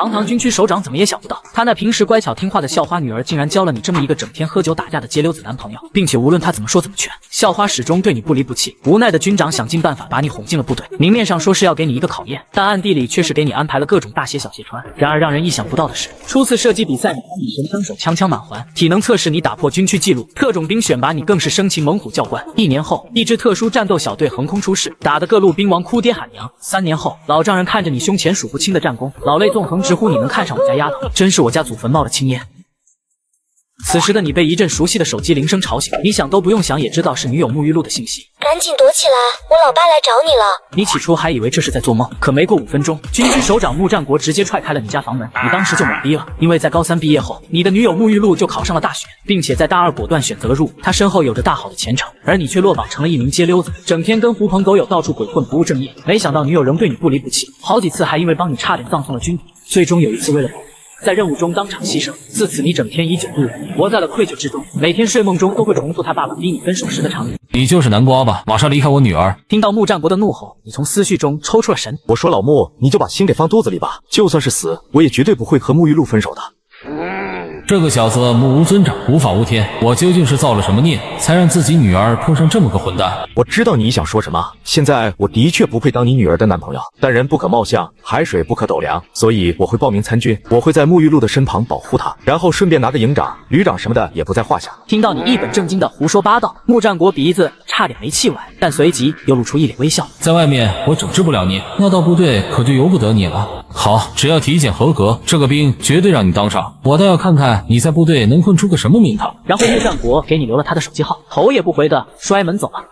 堂堂军区首长怎么也想不到，他那平时乖巧听话的校花女儿，竟然交了你这么一个整天喝酒打架的街溜子男朋友，并且无论他怎么说怎么劝，校花始终对你不离不弃。无奈的军长想尽办法把你哄进了部队，明面上说是要给你一个考验，但暗地里却是给你安排了各种大鞋小鞋穿。然而让人意想不到的是，初次射击比赛你神枪手枪枪满环，体能测试你打破军区纪录，特种兵选拔你更是生擒猛虎教官。1年后，一支特殊战斗小队横空出世，打得各路兵王哭爹喊娘。3年后，老丈人看着你胸前数不清的战功，老泪纵横，直呼你能看上我家丫头，真是我家祖坟冒的青烟。此时的你被一阵熟悉的手机铃声吵醒，你想都不用想也知道是女友沐浴露的信息，赶紧躲起来，我老爸来找你了。你起初还以为这是在做梦，可没过5分钟，军区首长穆战国直接踹开了你家房门，你当时就懵逼了，因为在高3毕业后，你的女友沐浴露就考上了大学，并且在大2果断选择了入伍，她身后有着大好的前程，而你却落榜成了一名街溜子，整天跟狐朋狗友到处鬼混不务正业。没想到女友仍对你不离不弃，好几次还因为帮你差点葬送了军体，最终有一次为了在任务中当场牺牲，自此你整天以酒度日，活在了愧疚之中，每天睡梦中都会重复他爸爸逼你分手时的场景。你就是南瓜吧？马上离开我女儿！听到穆战国的怒吼，你从思绪中抽出了神。我说老穆，你就把心给放肚子里吧，就算是死，我也绝对不会和沐浴露分手的。这个小子目无尊长，无法无天，我究竟是造了什么孽，才让自己女儿碰上这么个混蛋？我知道你想说什么，现在我的确不配当你女儿的男朋友，但人不可貌相，海水不可斗量，所以我会报名参军，我会在沐浴露的身旁保护她，然后顺便拿个营长、旅长什么的也不在话下。听到你一本正经的胡说八道，穆战国鼻子差点没气歪，但随即又露出一脸微笑。在外面我整治不了你，要到部队可就由不得你了。好，只要体检合格，这个兵绝对让你当上，我倒要看看你在部队能混出个什么名堂。然后穆战国给你留了他的手机号，头也不回的摔门走了。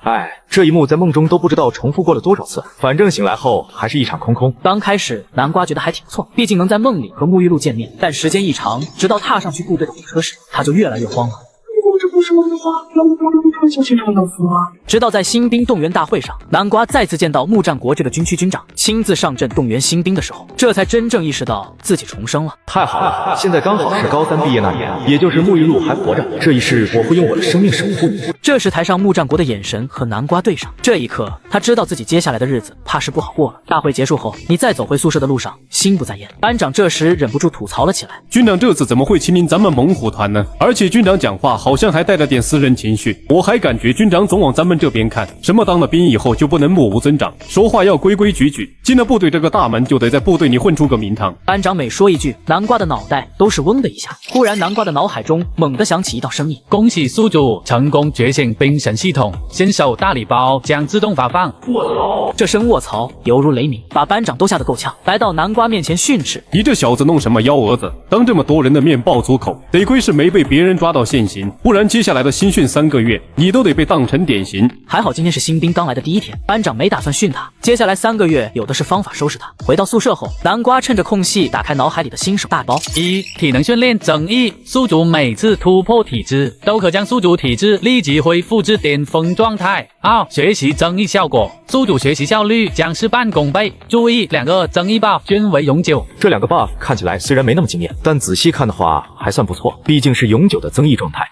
这一幕在梦中都不知道重复过了多少次，反正醒来后还是一场空空。刚开始南瓜觉得还挺不错，毕竟能在梦里和沐浴露见面，但时间一长，直到踏上去部队的火车时，他就越来越慌了。如果这不是梦的话，那我不会穿小鞋穿到死吗？直到在新兵动员大会上，南瓜再次见到穆战国这个军区军长亲自上阵动员新兵的时候，这才真正意识到自己重生了。太好了，现在刚好是高3毕业那年，也就是沐浴露还活着，这一世我会用我的生命守护你。这时台上穆战国的眼神和南瓜对上，这一刻他知道自己接下来的日子怕是不好过了。大会结束后，你再走回宿舍的路上，心不在焉。班长这时忍不住吐槽了起来：军长这次怎么会亲临咱们猛虎团呢？而且军长讲话好像还带了点私人情绪，我还感觉军长总往咱们这边看，什么当了兵以后就不能目无尊长，说话要规规矩矩，进了部队这个大门就得在部队里混出个名堂。班长每说一句，南瓜的脑袋都是嗡的一下。忽然南瓜的脑海中猛地响起一道声音：恭喜宿主成功觉醒兵神系统，新手大礼包将自动发放。卧槽！这声卧槽犹如雷鸣，把班长都吓得够呛，来到南瓜面前训斥：你这小子弄什么幺蛾子，当这么多人的面爆粗口，得亏是没被别人抓到现行，不然接下来的新训3个月你都得被当成典型。还好今天是新兵刚来的第1天，班长没打算训他，接下来3个月有的是方法收拾他。回到宿舍后，南瓜趁着空隙打开脑海里的新手大包。1、体能训练增益，宿主每次突破体质都可将宿主体质立即恢复至巅峰状态。2、学习增益效果，宿主学习效率将事半功倍。注意，2个增益 buff 均为永久。这2个 buff 看起来虽然没那么惊艳，但仔细看的话还算不错，毕竟是永久的增益状态。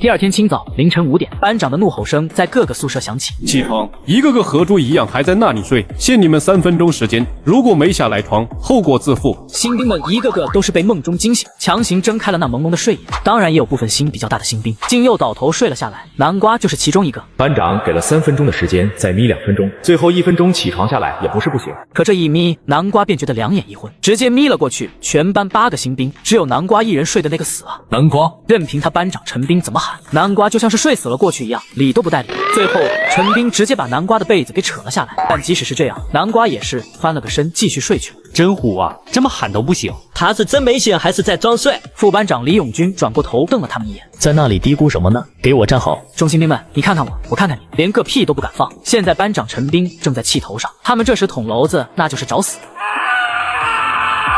第2天清早凌晨5点，班长的怒吼声在各个宿舍响起。起床！一个个和猪一样还在那里睡，限你们3分钟时间，如果没下来床，后果自负。新兵们一个个都是被梦中惊醒，强行睁开了那蒙蒙的睡眼。当然也有部分心比较大的新兵竟又倒头睡了下来，南瓜就是其中一个。班长给了3分钟的时间，再眯2分钟，最后1分钟起床下来也不是不行。可这一眯，南瓜便觉得两眼一昏，直接眯了过去。全班8个新兵，只有南瓜一人睡的那个死啊！南瓜任凭他班长陈兵怎么喊，南瓜就像是睡死了过去一样，理都不带理。最后陈兵直接把南瓜的被子给扯了下来，但即使是这样，南瓜也是翻了个身继续睡去了。真虎啊，这么喊都不行，他是真没醒还是在装睡？副班长李永军转过头瞪了他们一眼，在那里嘀咕什么呢？给我站好！众新兵们，你看看我，我看看你，连个屁都不敢放。现在班长陈兵正在气头上，他们这时捅娄子那就是找死。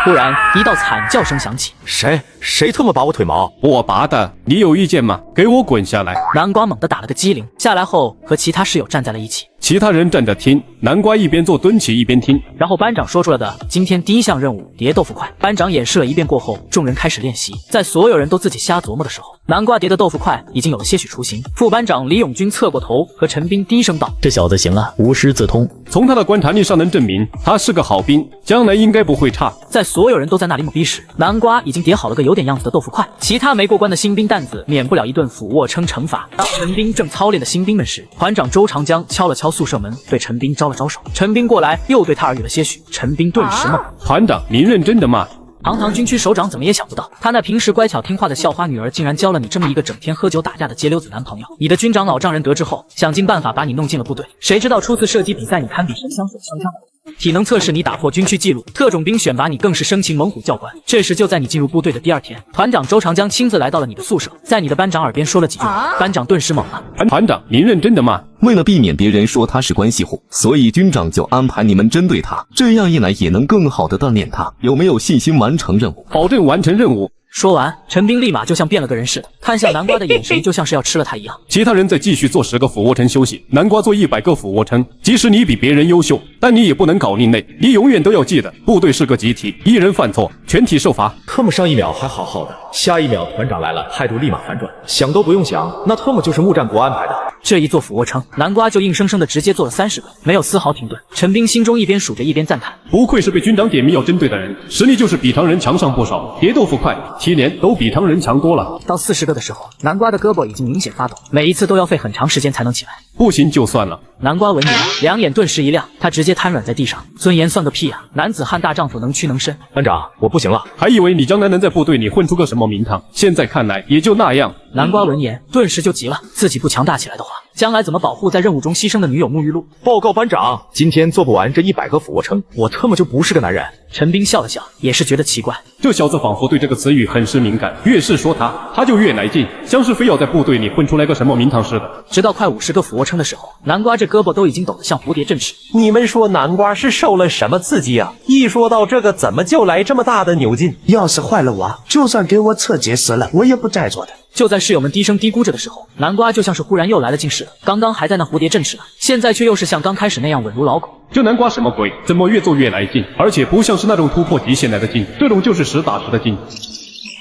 忽然一道惨叫声响起，谁他妈拔我腿毛？我拔的，你有意见吗？给我滚下来！南瓜猛地打了个激灵，下来后和其他室友站在了一起。其他人站着听。南瓜一边做蹲起一边听。然后班长说出了的今天第一项任务叠豆腐块。班长演示了一遍过后，众人开始练习。在所有人都自己瞎琢磨的时候，南瓜叠的豆腐块已经有了些许雏形。副班长李永军侧过头和陈斌低声道：“这小子行啊，无师自通。从他的观察力上能证明他是个好兵，将来应该不会差。”在所有人都在那里懵逼时，南瓜已经叠好了个有点样子的豆腐块。其他没过关的新兵蛋子免不了一顿俯卧撑惩罚。当陈斌正操练的新兵们时，团长周长江敲了敲宿舍门，对陈斌招了招手。陈斌过来又对他耳语了些许，陈斌顿时懵。团长，您认真的吗？堂堂军区首长怎么也想不到，他那平时乖巧听话的校花女儿，竟然交了你这么一个整天喝酒打架的街溜子男朋友。你的军长老丈人得知后，想尽办法把你弄进了部队。谁知道初次射击比赛你堪比神枪手枪枪体能测试你打破军区纪录，特种兵选拔你更是生擒猛虎教官。这时就在你进入部队的第二天，团长周长江亲自来到了你的宿舍，在你的班长耳边说了几句话，班长顿时懵了。团长，您认真的吗？为了避免别人说他是关系户，所以军长就安排你们针对他，这样一来也能更好的锻炼他。有没有信心完成任务？保证完成任务。说完，陈斌立马就像变了个人似的，看向南瓜的眼神就像是要吃了他一样。其他人再继续做10个俯卧撑休息，南瓜做100个俯卧撑。即使你比别人优秀，但你也不能搞另类。你永远都要记得，部队是个集体，一人犯错，全体受罚。特么上一秒还好好的，下一秒团长来了，态度立马反转，想都不用想，那特么就是木战国安排的。这一做俯卧撑，南瓜就硬生生的直接做了30个，没有丝毫停顿。陈斌心中一边数着一边赞叹，不愧是被军长点名要针对的人，实力就是比常人强上不少。叠豆腐块、提连都比常人强多了。到40个的时候，南瓜的胳膊已经明显发抖，每一次都要费很长时间才能起来。不行就算了。南瓜闻言，两眼顿时一亮，他直接瘫软在地上。尊严算个屁啊！男子汉大丈夫能屈能伸。班长，我不行了。还以为你将来能在部队里混出个什么名堂，现在看来也就那样。南瓜闻言，顿时就急了，自己不强大起来的话，将来怎么保护在任务中牺牲的女友沐浴露？报告班长，今天做不完这100个俯卧撑，我特么就不是个男人。陈斌笑了笑，也是觉得奇怪，这小子仿佛对这个词语很是敏感，越是说他就越来劲，像是非要在部队里混出来个什么名堂似的。直到快50个俯卧撑的时候，南瓜这胳膊都已经抖得像蝴蝶振翅。你们说南瓜是受了什么刺激啊？一说到这个，怎么就来这么大的扭劲？要是坏了我，就算给我测结石了，我也不在座的。就在室友们低声嘀咕着的时候，南瓜就像是忽然又来了劲似的，刚刚还在那蝴蝶振翅呢，现在却又是像刚开始那样稳如老狗。这南瓜什么鬼？怎么越做越来劲？而且不像是那种突破极限来的劲，这种就是实打实的劲。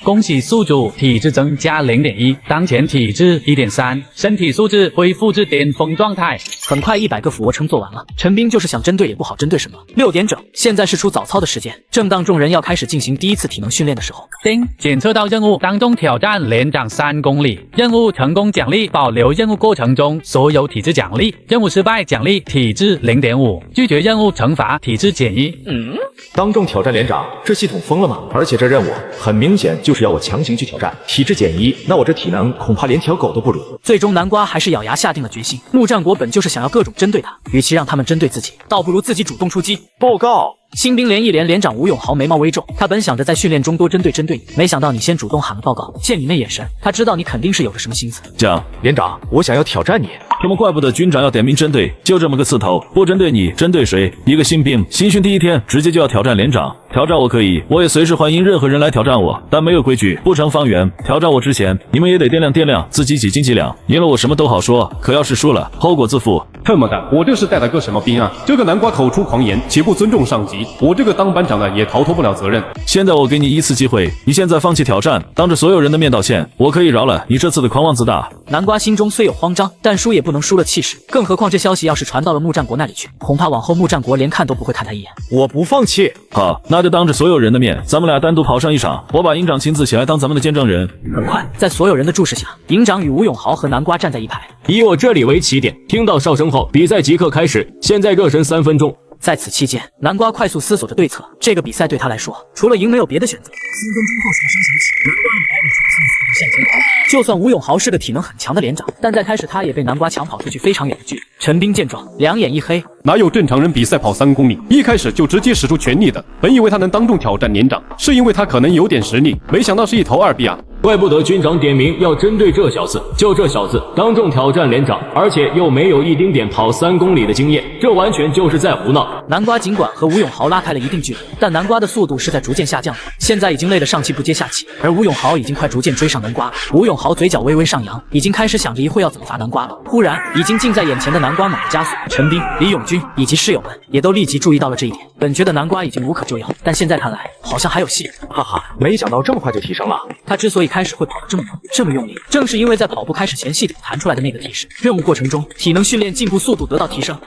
恭喜宿主体质增加0.1，当前体质1.3，身体素质恢复至巅峰状态。很快100个俯卧撑做完了，陈斌就是想针对也不好针对什么。6点整，现在是出早操的时间，正当众人要开始进行第一次体能训练的时候，叮，检测到任务当中挑战连长3公里，任务成功奖励保留任务过程中所有体质奖励，任务失败奖励体质0.5，拒绝任务惩罚体质减1。当众挑战连长，这系统疯了吗？而且这任务很明显就是要我强行去挑战，体质减1，那我这体能恐怕连条狗都不如。最终南瓜还是咬牙下定了决心，木战国本就是想要各种针对他，与其让他们针对自己，倒不如自己主动出击。报告。新兵连一连连长吴永豪眉毛微皱，他本想着在训练中多针对你，没想到你先主动喊了报告。见你那眼神，他知道你肯定是有着什么心思。讲，连长，我想要挑战你。这么怪不得军长要点名针对，就这么个刺头，不针对你，针对谁？一个新兵，新训第一天，直接就要挑战连长。挑战我可以，我也随时欢迎任何人来挑战我，但没有规矩，不成方圆。挑战我之前，你们也得掂量自己几斤几两。赢了我什么都好说，可要是输了，后果自负。特么的，我这是带了个什么兵啊？这个南瓜口出狂言，且不尊重上级，我这个当班长的也逃脱不了责任。现在我给你一次机会，你现在放弃挑战，当着所有人的面道歉，我可以饶了你这次的狂妄自大。南瓜心中虽有慌张，但输也不能输了气势，更何况这消息要是传到了木战国那里去，恐怕往后木战国连看都不会看他一眼。我不放弃。好，那就当着所有人的面，咱们俩单独跑上一场，我把营长亲自起来当咱们的见证人。很快，在所有人的注视下，营长与吴永豪和南瓜站在一排。以我这里为起点，听到哨声后，比赛即刻开始。现在热身3分钟。在此期间，南瓜快速思索着对策。这个比赛对他来说，除了赢没有别的选择。3分钟后哨声响起，南瓜与白羽迅速向前跑。就算吴永豪是个体能很强的连长，但在开始他也被南瓜抢跑出去非常远的距离。陈斌见状，两眼一黑，哪有正常人比赛跑3公里，一开始就直接使出全力的？本以为他能当众挑战连长，是因为他可能有点实力，没想到是一头2臂啊！怪不得军长点名要针对这小子，就这小子当众挑战连长，而且又没有一丁点跑3公里的经验，这完全就是在胡闹。南瓜尽管和吴永豪拉开了一定距离，但南瓜的速度是在逐渐下降的，现在已经累得上气不接下气，而吴永豪已经快逐渐追上南瓜了。吴永豪嘴角微微上扬，已经开始想着一会要怎么罚南瓜了。忽然，已经近在眼前的南瓜猛地加速，陈斌、李永军以及室友们也都立即注意到了这一点。本觉得南瓜已经无可救药，但现在看来好像还有戏。哈哈，没想到这么快就提升了。他之所以开始会跑得这么猛、这么用力，正是因为在跑步开始前系统弹出来的那个提示，任务过程中体能训练进步速度得到提升。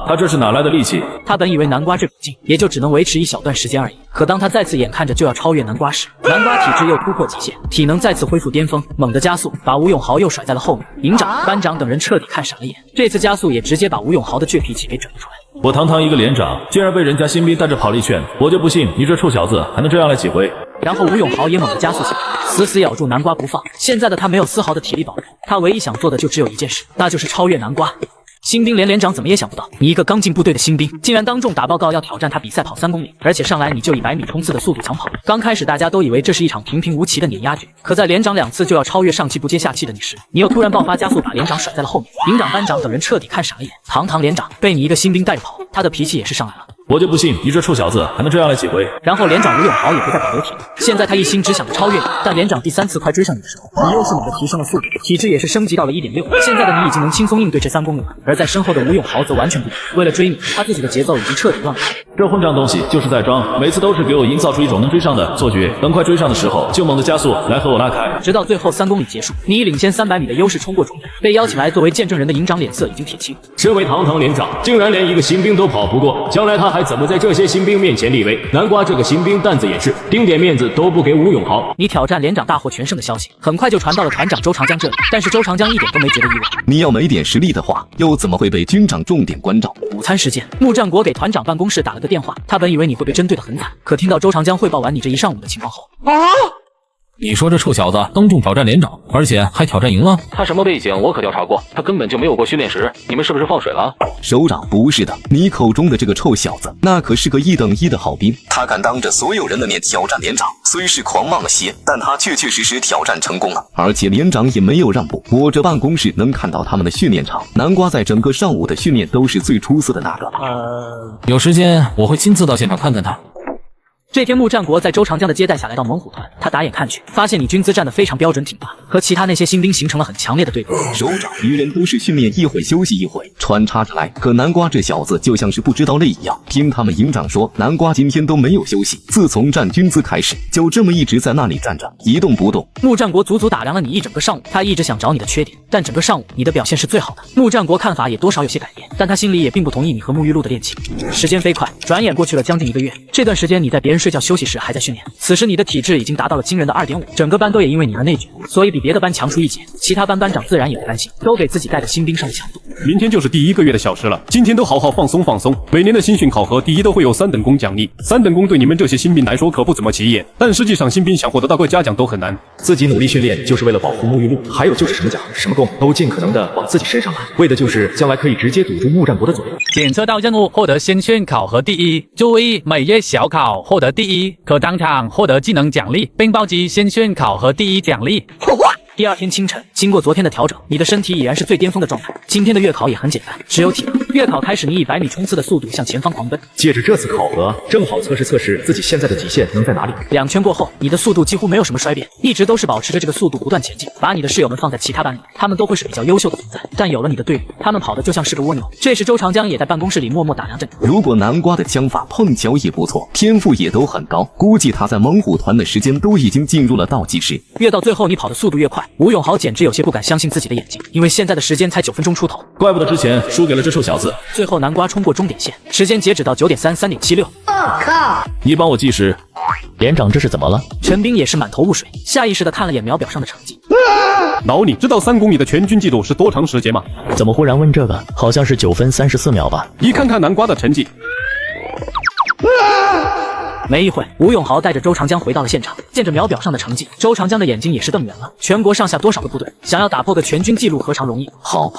他这是哪来的力气？他本以为南瓜这股劲也就只能维持一小段时间而已，可当他再次眼看着就要超越南瓜时，南瓜体质又突破极限，体能再次恢复巅峰，猛地加速，把吴永豪又甩在了后面。营长、班长等人彻底看傻了眼，这次加速也直接把吴永豪的倔脾气给整了出来。我堂堂一个连长，竟然被人家新兵带着跑了一圈，我就不信你这臭小子还能这样来几回。然后吴永豪也猛地加速下来，死死咬住南瓜不放。现在的他没有丝毫的体力保留，他唯一想做的就只有一件事，那就是超越南瓜。新兵连长怎么也想不到，你一个刚进部队的新兵，竟然当众打报告要挑战他比赛跑3公里，而且上来你就以100米冲刺的速度抢跑。刚开始大家都以为这是一场平平无奇的碾压局，可在连长2次就要超越上气不接下气的你时，你又突然爆发加速，把连长甩在了后面。营长、班长等人彻底看傻了眼，堂堂连长被你一个新兵带着跑，他的脾气也是上来了。我就不信你这臭小子还能这样来几回。然后连长吴永豪也不再保留体力，现在他一心只想着超越你，但连长第3次快追上你的时候，你又是猛地提升了速度，体质也是升级到了 1.6， 现在的你已经能轻松应对这3公里了。而在身后的吴永豪则完全不同，为了追你，他自己的节奏已经彻底乱了。这混账东西就是在装，每次都是给我营造出一种能追上的错觉，等快追上的时候就猛地加速来和我拉开，直到最后3公里结束，你以领先300米的优势冲过终点。被邀请来作为见证人的营长脸色已经铁青，身为堂堂连长，竟然连一个新兵都跑不过，将来他还怎么在这些新兵面前立威？南瓜这个新兵担子也是，丁点面子都不给吴永豪。你挑战连长大获全胜的消息很快就传到了团长周长江这里，但是周长江一点都没觉得意外。你要没点实力的话，又怎么会被军长重点关照？午餐时间，穆战国给团长办公室打了个电话，他本以为你会被针对的很惨，可听到周长江汇报完你这一上午的情况后，你说这臭小子当众挑战连长，而且还挑战赢了？他什么背景我可调查过，他根本就没有过训练时，你们是不是放水了？首长，不是的，你口中的这个臭小子，那可是个1等1的好兵，他敢当着所有人的面挑战连长，虽是狂妄了些，但他确确实实挑战成功了，而且连长也没有让步。我这办公室能看到他们的训练场，南瓜在整个上午的训练都是最出色的那个。有时间我会亲自到现场看看他。这天，穆战国在周长江的接待下来到猛虎团，他打眼看去，发现你军姿站得非常标准挺拔，和其他那些新兵形成了很强烈的对比。首长，别人都是训练一会休息一会，穿插着来，可南瓜这小子就像是不知道累一样。听他们营长说，南瓜今天都没有休息，自从站军姿开始，就这么一直在那里站着，一动不动。穆战国足足打量了你一整个上午，他一直想找你的缺点，但整个上午你的表现是最好的。穆战国看法也多少有些改变，但他心里也并不同意你和沐浴露的恋情。时间飞快，转眼过去了将近1个月，这段时间你在别人睡觉休息时还在训练，此时你的体质已经达到了惊人的 2.5， 整个班都也因为你而内卷，所以比别的班强出一截。其他班班长自然也不担心，都给自己带着新兵上了强度。明天就是第1个月的小事了，今天都好好放松放松。每年的新训考核第1都会有3等功奖励，3等功对你们这些新兵来说可不怎么起眼，但实际上新兵想获得到个嘉奖都很难。自己努力训练就是为了保护沐浴露，还有就是什么奖什么功都尽可能的往自己身上揽，为的就是将来可以直接堵住穆战国的嘴。检测到任务获得新训考核第1，注意每月小考获得第1，可当场获得技能奖励，并暴击新训考核第1奖励。第2天清晨，经过昨天的调整，你的身体已然是最巅峰的状态。今天的月考也很简单，只有体能。月考开始，你以100米冲刺的速度向前方狂奔。借着这次考核，正好测试自己现在的极限能在哪里。2圈过后，你的速度几乎没有什么衰变，一直都是保持着这个速度不断前进。把你的室友们放在其他班里，他们都会是比较优秀的存在，但有了你的队伍，他们跑的就像是个蜗牛。这时周长江也在办公室里默默打量着你。如果南瓜的枪法碰巧也不错，天赋也都很高，估计他在猛虎团的时间都已经进入了倒计时。越到最后，你跑的速度越快，吴永豪简直有些不敢相信自己的眼睛，因为现在的时间才9分钟出头。怪不得之前输给了这臭小子。最后南瓜冲过终点线，时间截止到9点33.76。我靠！你帮我计时。连长这是怎么了？陈兵也是满头雾水，下意识地看了眼秒表上的成绩。老李，知道3公里的全军纪录是多长时间吗？怎么忽然问这个？好像是9分34秒吧。一看看南瓜的成绩。没一会，吴永豪带着周长江回到了现场，见着秒表上的成绩，周长江的眼睛也是瞪圆了。全国上下多少个部队，想要打破个全军纪录何尝容易？好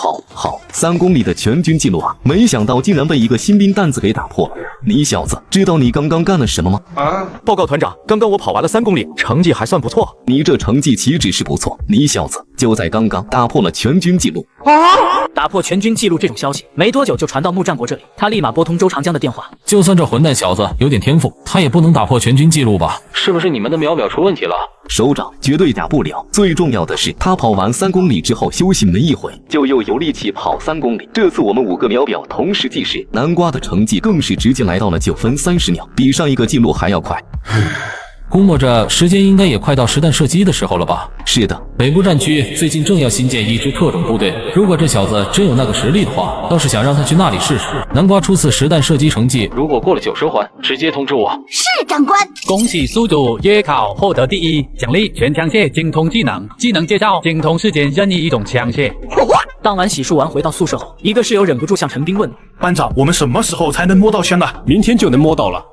，3公里的全军纪录啊！没想到竟然被一个新兵蛋子给打破了。你小子知道你刚刚干了什么吗？报告团长，刚刚我跑完了3公里，成绩还算不错。你这成绩岂止是不错，你小子就在刚刚打破了全军纪录。打破全军纪录这种消息没多久就传到穆战国这里，他立马拨通周长江的电话。就算这混蛋小子有点天赋，他也不能打破全军纪录吧？是不是你们的秒表出问题了？首长绝对打不了，最重要的是他跑完3公里之后休息没一会就又有力气跑3公里。这次我们5个秒表同时计时，南瓜的成绩更是直接来到了9分30秒，比上一个记录还要快。估摸着时间应该也快到实弹射击的时候了吧？是的，北部战区最近正要新建一支特种部队，如果这小子真有那个实力的话，倒是想让他去那里试试。南瓜初次实弹射击成绩，如果过了90环，直接通知我。是长官。恭喜宿主月考获得第1，奖励全枪械精通技能，技能介绍精通世间任意一种枪械。当晚洗漱完回到宿舍后，一个室友忍不住向陈斌问：班长，我们什么时候才能摸到枪啊？明天就能摸到了。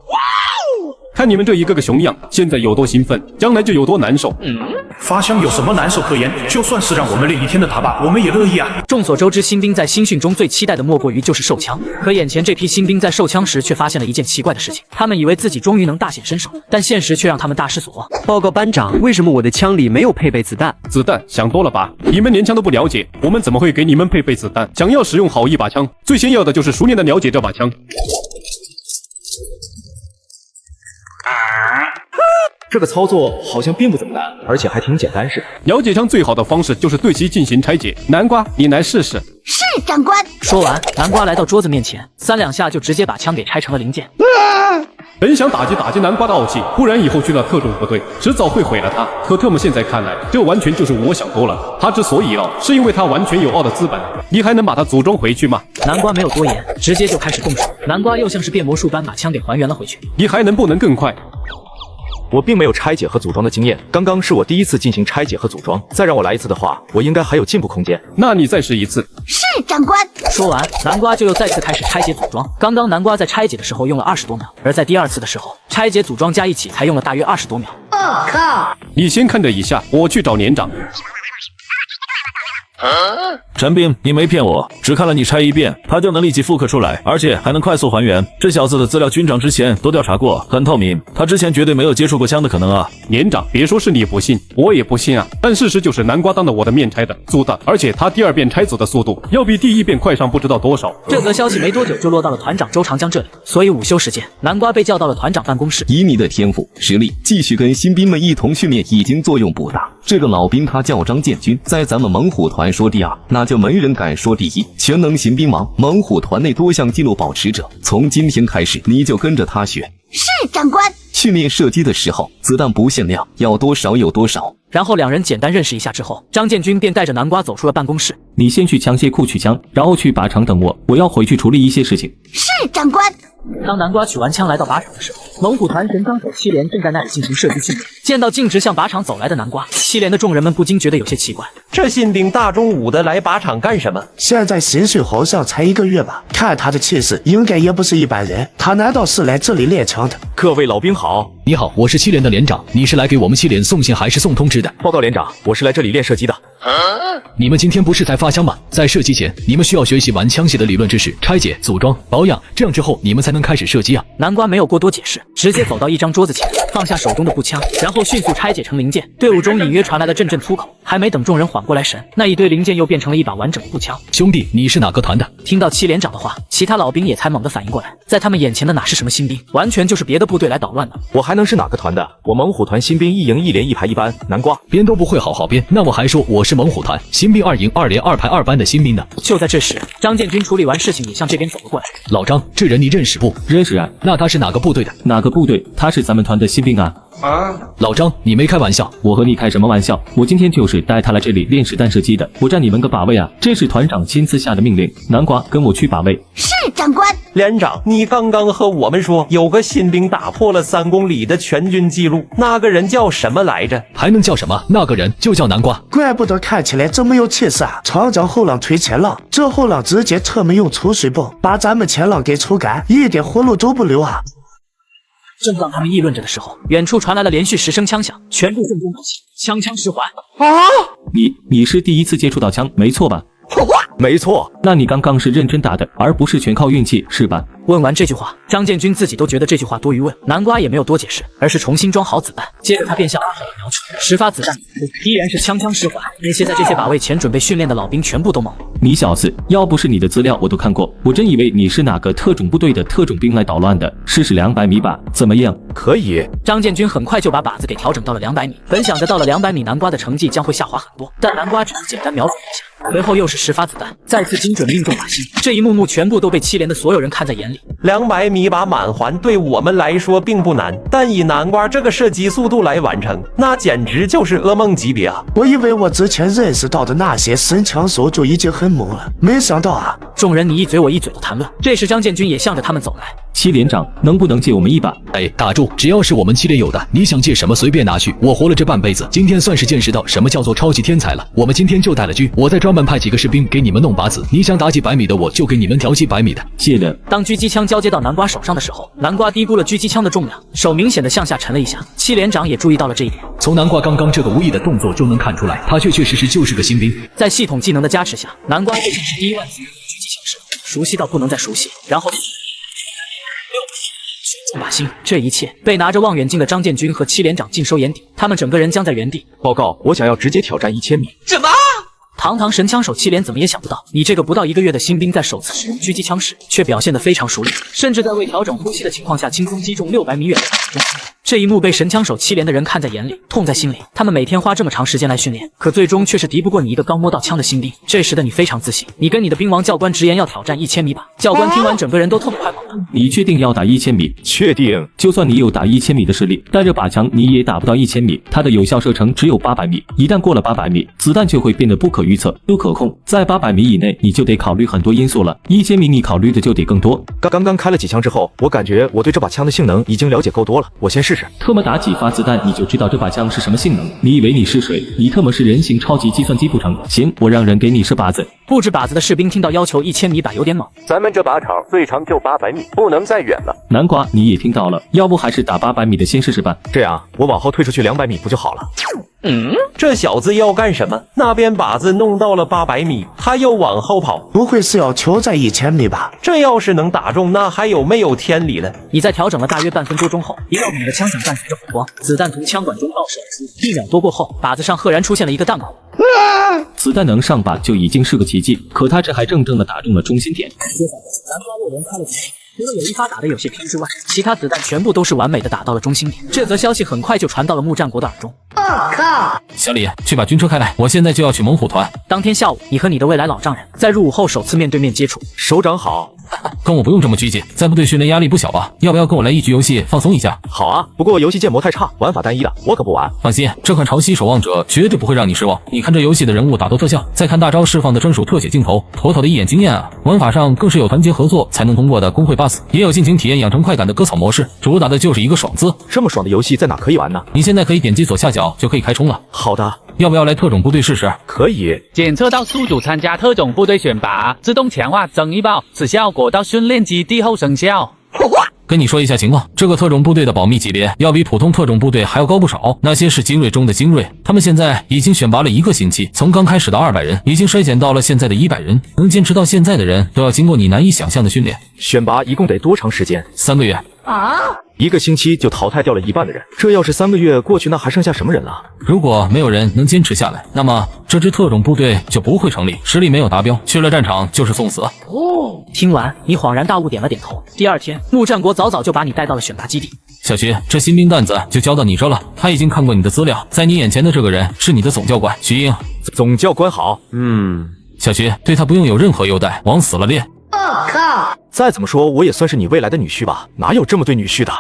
看你们这一个个熊样，现在有多兴奋，将来就有多难受。发枪有什么难受可言？就算是让我们练一天的打靶，我们也乐意啊。众所周知，新兵在新训中最期待的莫过于就是受枪。可眼前这批新兵在受枪时却发现了一件奇怪的事情，他们以为自己终于能大显身手，但现实却让他们大失所望。报告班长，为什么我的枪里没有配备子弹？子弹想多了吧？你们连枪都不了解，我们怎么会给你们配备子弹？想要使用好一把枪，最先要的就是熟练的了解这把枪。这个操作好像并不怎么难，而且还挺简单似的。了解枪最好的方式就是对其进行拆解。南瓜，你来试试。是长官。说完，南瓜来到桌子面前，3两下就直接把枪给拆成了零件。本想打击南瓜的傲气，不然以后去了特种部队，迟早会毁了他。可特么现在看来，这完全就是我想多了。他之所以傲，是因为他完全有傲的资本。你还能把他组装回去吗？南瓜没有多言，直接就开始动手。南瓜又像是变魔术般把枪给还原了回去。你还能不能更快？我并没有拆解和组装的经验，刚刚是我第1次进行拆解和组装，再让我来一次的话，我应该还有进步空间。那你再试一次。是长官。说完，南瓜就又再次开始拆解组装。刚刚南瓜在拆解的时候用了20多秒，而在第2次的时候，拆解组装加一起才用了大约20多秒。我靠！你先看着一下，我去找连长。陈斌，你没骗我，只看了你拆一遍，他就能立即复刻出来，而且还能快速还原。这小子的资料军长之前都调查过，很透明，他之前绝对没有接触过枪的可能啊。连长，别说是你不信，我也不信啊。但事实就是南瓜当着我的面拆的组的，而且他第2遍拆组的速度要比第1遍快上不知道多少。这则消息没多久就落到了团长周长江这里，所以午休时间，南瓜被叫到了团长办公室。以你的天赋实力，继续跟新兵们一同训练已经作用不大。这个老兵他叫张建军，在咱们猛虎团说第2，那就没人敢说第1。全能行兵王，猛虎团内多项纪录保持者，从今天开始你就跟着他学。是长官。训练射击的时候，子弹不限量，要多少有多少。然后2人简单认识一下之后，张建军便带着南瓜走出了办公室。你先去枪械库取枪，然后去靶场等我，我要回去处理一些事情。是长官。当南瓜取完枪来到靶场的时候，猛虎团神枪手7连正在那里进行射击训练。见到径直向靶场走来的南瓜，7连的众人们不禁觉得有些奇怪。这新兵大中午的来靶场干什么？现在薪水好像才1个月吧，看他的气势，应该也不是一般人。他难道是来这里练枪的？各位老兵好。你好，我是7连的连长，你是来给我们7连送信还是送通知的？报告连长，我是来这里练射击的。你们今天不是在发枪吗？在射击前，你们需要学习完枪械的理论知识，拆解、组装、保养，这样之后你们才能开始射击啊。南瓜没有过多解释，直接走到一张桌子前，放下手中的步枪，然后迅速拆解成零件。队伍中隐约传来了阵阵粗口，还没等众人缓过来神，那一堆零件又变成了一把完整的步枪。兄弟，你是哪个团的？听到7连长的话，其他老兵也才猛地反应过来，在他们眼前的哪是什么新兵，完全就是别的部队来捣乱的。我还能是哪个团的？我猛虎团新兵1营1连1排1班。南瓜编都不会好好编，那我还说我是猛虎团新兵2营2连2排2班的新兵呢。就在这时，张建军处理完事情也向这边走了过来。老张，这人你认识不？认识啊。那他是哪个部队的？哪个部队？他是咱们团的新兵啊。老张，你没开玩笑？我和你开什么玩笑？我今天就是带他来这里练实弹射击的，不占你们个把位啊！这是团长亲自下的命令，南瓜跟我去把位。是长官。连长，你刚刚和我们说有个新兵打破了3公里的全军纪录，那个人叫什么来着？还能叫什么？那个人就叫南瓜。怪不得看起来这么有气势啊！长江后浪推前浪，这后浪直接特么用抽水泵把咱们前浪给抽干，一点活路都不留啊！正当他们议论着的时候，远处传来了连续10声枪响，全部正中要害，枪枪实环。你是第一次接触到枪，没错吧？没错，那你刚刚是认真打的，而不是全靠运气，是吧？问完这句话，张建军自己都觉得这句话多余问，南瓜也没有多解释，而是重新装好子弹，接着他便向阿豪瞄准，10发子弹依然是枪枪实环。那些在这些靶位前准备训练的老兵全部都懵了。你小子，要不是你的资料我都看过，我真以为你是哪个特种部队的特种兵来捣乱的。试试200米吧，怎么样？可以。张建军很快就把靶子给调整到了200米，本想着到了200米，南瓜的成绩将会下滑很多，但南瓜只是简单瞄准一下，随后又是10发子弹，再次精准命中靶心。这一幕幕全部都被7连的所有人看在眼里。200米把满环对我们来说并不难，但以南瓜这个射击速度来完成，那简直就是噩梦级别啊！我以为我之前认识到的那些神枪手就已经很猛了，没想到啊！众人你一嘴我一嘴的谈论，这时张建军也向着他们走来。7连长，能不能借我们一把？哎，打住！只要是我们7连有的，你想借什么随便拿去。我活了这半辈子，今天算是见识到什么叫做超级天才了。我们今天就带了狙，我再专门派几个士兵给你们弄靶子。你想打几百米的，我就给你们调几百米的。谢了。当狙击枪交接到南瓜手上的时候，南瓜低估了狙击枪的重量，手明显的向下沉了一下。7连长也注意到了这一点。从南瓜刚刚这个无意的动作就能看出来，他确确实实就是个新兵。在系统技能的加持下，南瓜就像是第1万次元的狙击枪手，熟悉到不能再熟悉。然后全中靶心，这一切被拿着望远镜的张建军和7连长尽收眼底，他们整个人僵在原地。报告，我想要直接挑战1000米。什么？堂堂神枪手7连怎么也想不到，你这个不到1个月的新兵，在首次使用狙击枪时却表现得非常熟练，甚至在未调整呼吸的情况下轻松击中600米远的中心。这一幕被神枪手7连的人看在眼里，痛在心里。他们每天花这么长时间来训练，可最终却是敌不过你一个刚摸到枪的新兵。这时的你非常自信，你跟你的兵王教官直言要挑战1000米靶。教官听完，整个人都痛得快跑了。你确定要打1000米？确定。就算你有打1000米的实力，带着靶枪你也打不到1000米，它的有效射程只有800米。一旦过了800米，子弹就会变得不可预测、不可控。在800米以内，你就得考虑很多因素了。1000米你考虑的就得更多。刚刚开了几枪之后，我感觉我对这把枪的性能已经了解够多了，我先试试。特么打几发子弹你就知道这把枪是什么性能？你以为你是谁？你特么是人形超级计算机不成？行，我让人给你射靶子。布置靶子的士兵听到要求1000米靶有点猛。咱们这靶场最长就800米，不能再远了。南瓜你也听到了，要不还是打800米的先试试吧。这样我往后退出去200米不就好了？这小子要干什么？那边靶子弄到了800米，他又往后跑，不会是要挑战1000米吧？这要是能打中，那还有没有天理了？你在调整了大约半分多钟后，一道你的枪响伴随着火光，子弹从枪管中爆射而出。1秒多过后，靶子上赫然出现了一个弹孔。子弹能上靶就已经是个奇迹，可他这还正正的打中了中心点。接着，南瓜6连开了几枪。除了有1发打得有些偏之外，其他子弹全部都是完美的打到了中心点。这则消息很快就传到了木战国的耳中。靠！小李，去把军车开来，我现在就要去猛虎团。当天下午，你和你的未来老丈人在入伍后首次面对面接触。首长好。跟我不用这么拘谨，在部队训练压力不小吧？要不要跟我来一局游戏放松一下？好啊，不过游戏建模太差，玩法单一的，我可不玩。放心，这款潮汐守望者绝对不会让你失望。你看这游戏的人物打斗特效，再看大招释放的专属特写镜头，妥妥的一眼惊艳啊！玩法上更是有团结合作才能通过的工会 BOSS， 也有尽情体验养成快感的割草模式，主打的就是一个爽字。这么爽的游戏在哪可以玩呢？你现在可以点击左下角就可以开冲了。好的。要不要来特种部队试试？可以。检测到宿主参加特种部队选拔，自动强化增益包，此效果到训练基地后生效。跟你说一下情况，这个特种部队的保密级别要比普通特种部队还要高不少，那些是精锐中的精锐。他们现在已经选拔了1个星期，从刚开始的200人，已经筛减到了现在的100人。能坚持到现在的人，都要经过你难以想象的训练。选拔一共得多长时间？3个月。啊！1个星期就淘汰掉了1半的人，这要是3个月过去，那还剩下什么人了？如果没有人能坚持下来，那么这支特种部队就不会成立，实力没有达标，去了战场就是送死。听完，你恍然大悟，点了点头。第二天，木战国早早就把你带到了选拔基地。小徐，这新兵蛋子就交到你这了。他已经看过你的资料，在你眼前的这个人是你的总教官徐英。总教官好。小徐，对他不用有任何优待，往死了练。靠！再怎么说，我也算是你未来的女婿吧？哪有这么对女婿的？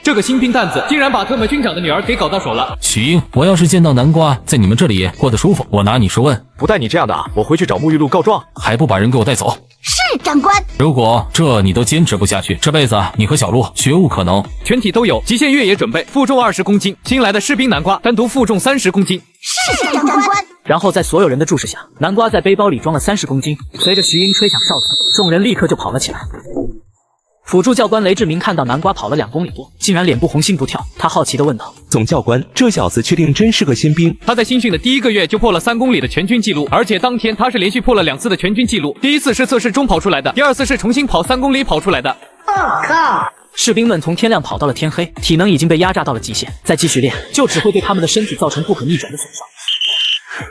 这个新兵蛋子竟然把特么军长的女儿给搞到手了。徐英，我要是见到南瓜在你们这里过得舒服，我拿你是问。不带你这样的，我回去找沐浴露告状。还不把人给我带走？是长官。如果这你都坚持不下去，这辈子你和小鹿绝无可能。全体都有，极限越野准备，负重20公斤。新来的士兵南瓜单独负重30公斤。是长官。然后在所有人的注视下，南瓜在背包里装了30公斤。随着徐英吹响哨子，众人立刻就跑了起来。辅助教官雷志明看到南瓜跑了2公里多，竟然脸部红心不跳，他好奇地问道：“总教官，这小子确定真是个新兵？他在新训的第1个月就破了3公里的全军纪录，而且当天他是连续破了2次的全军纪录，第1次是测试中跑出来的，第2次是重新跑3公里跑出来的。”我靠！士兵们从天亮跑到了天黑，体能已经被压榨到了极限，再继续练就只会对他们的身体造成不可逆转的损伤。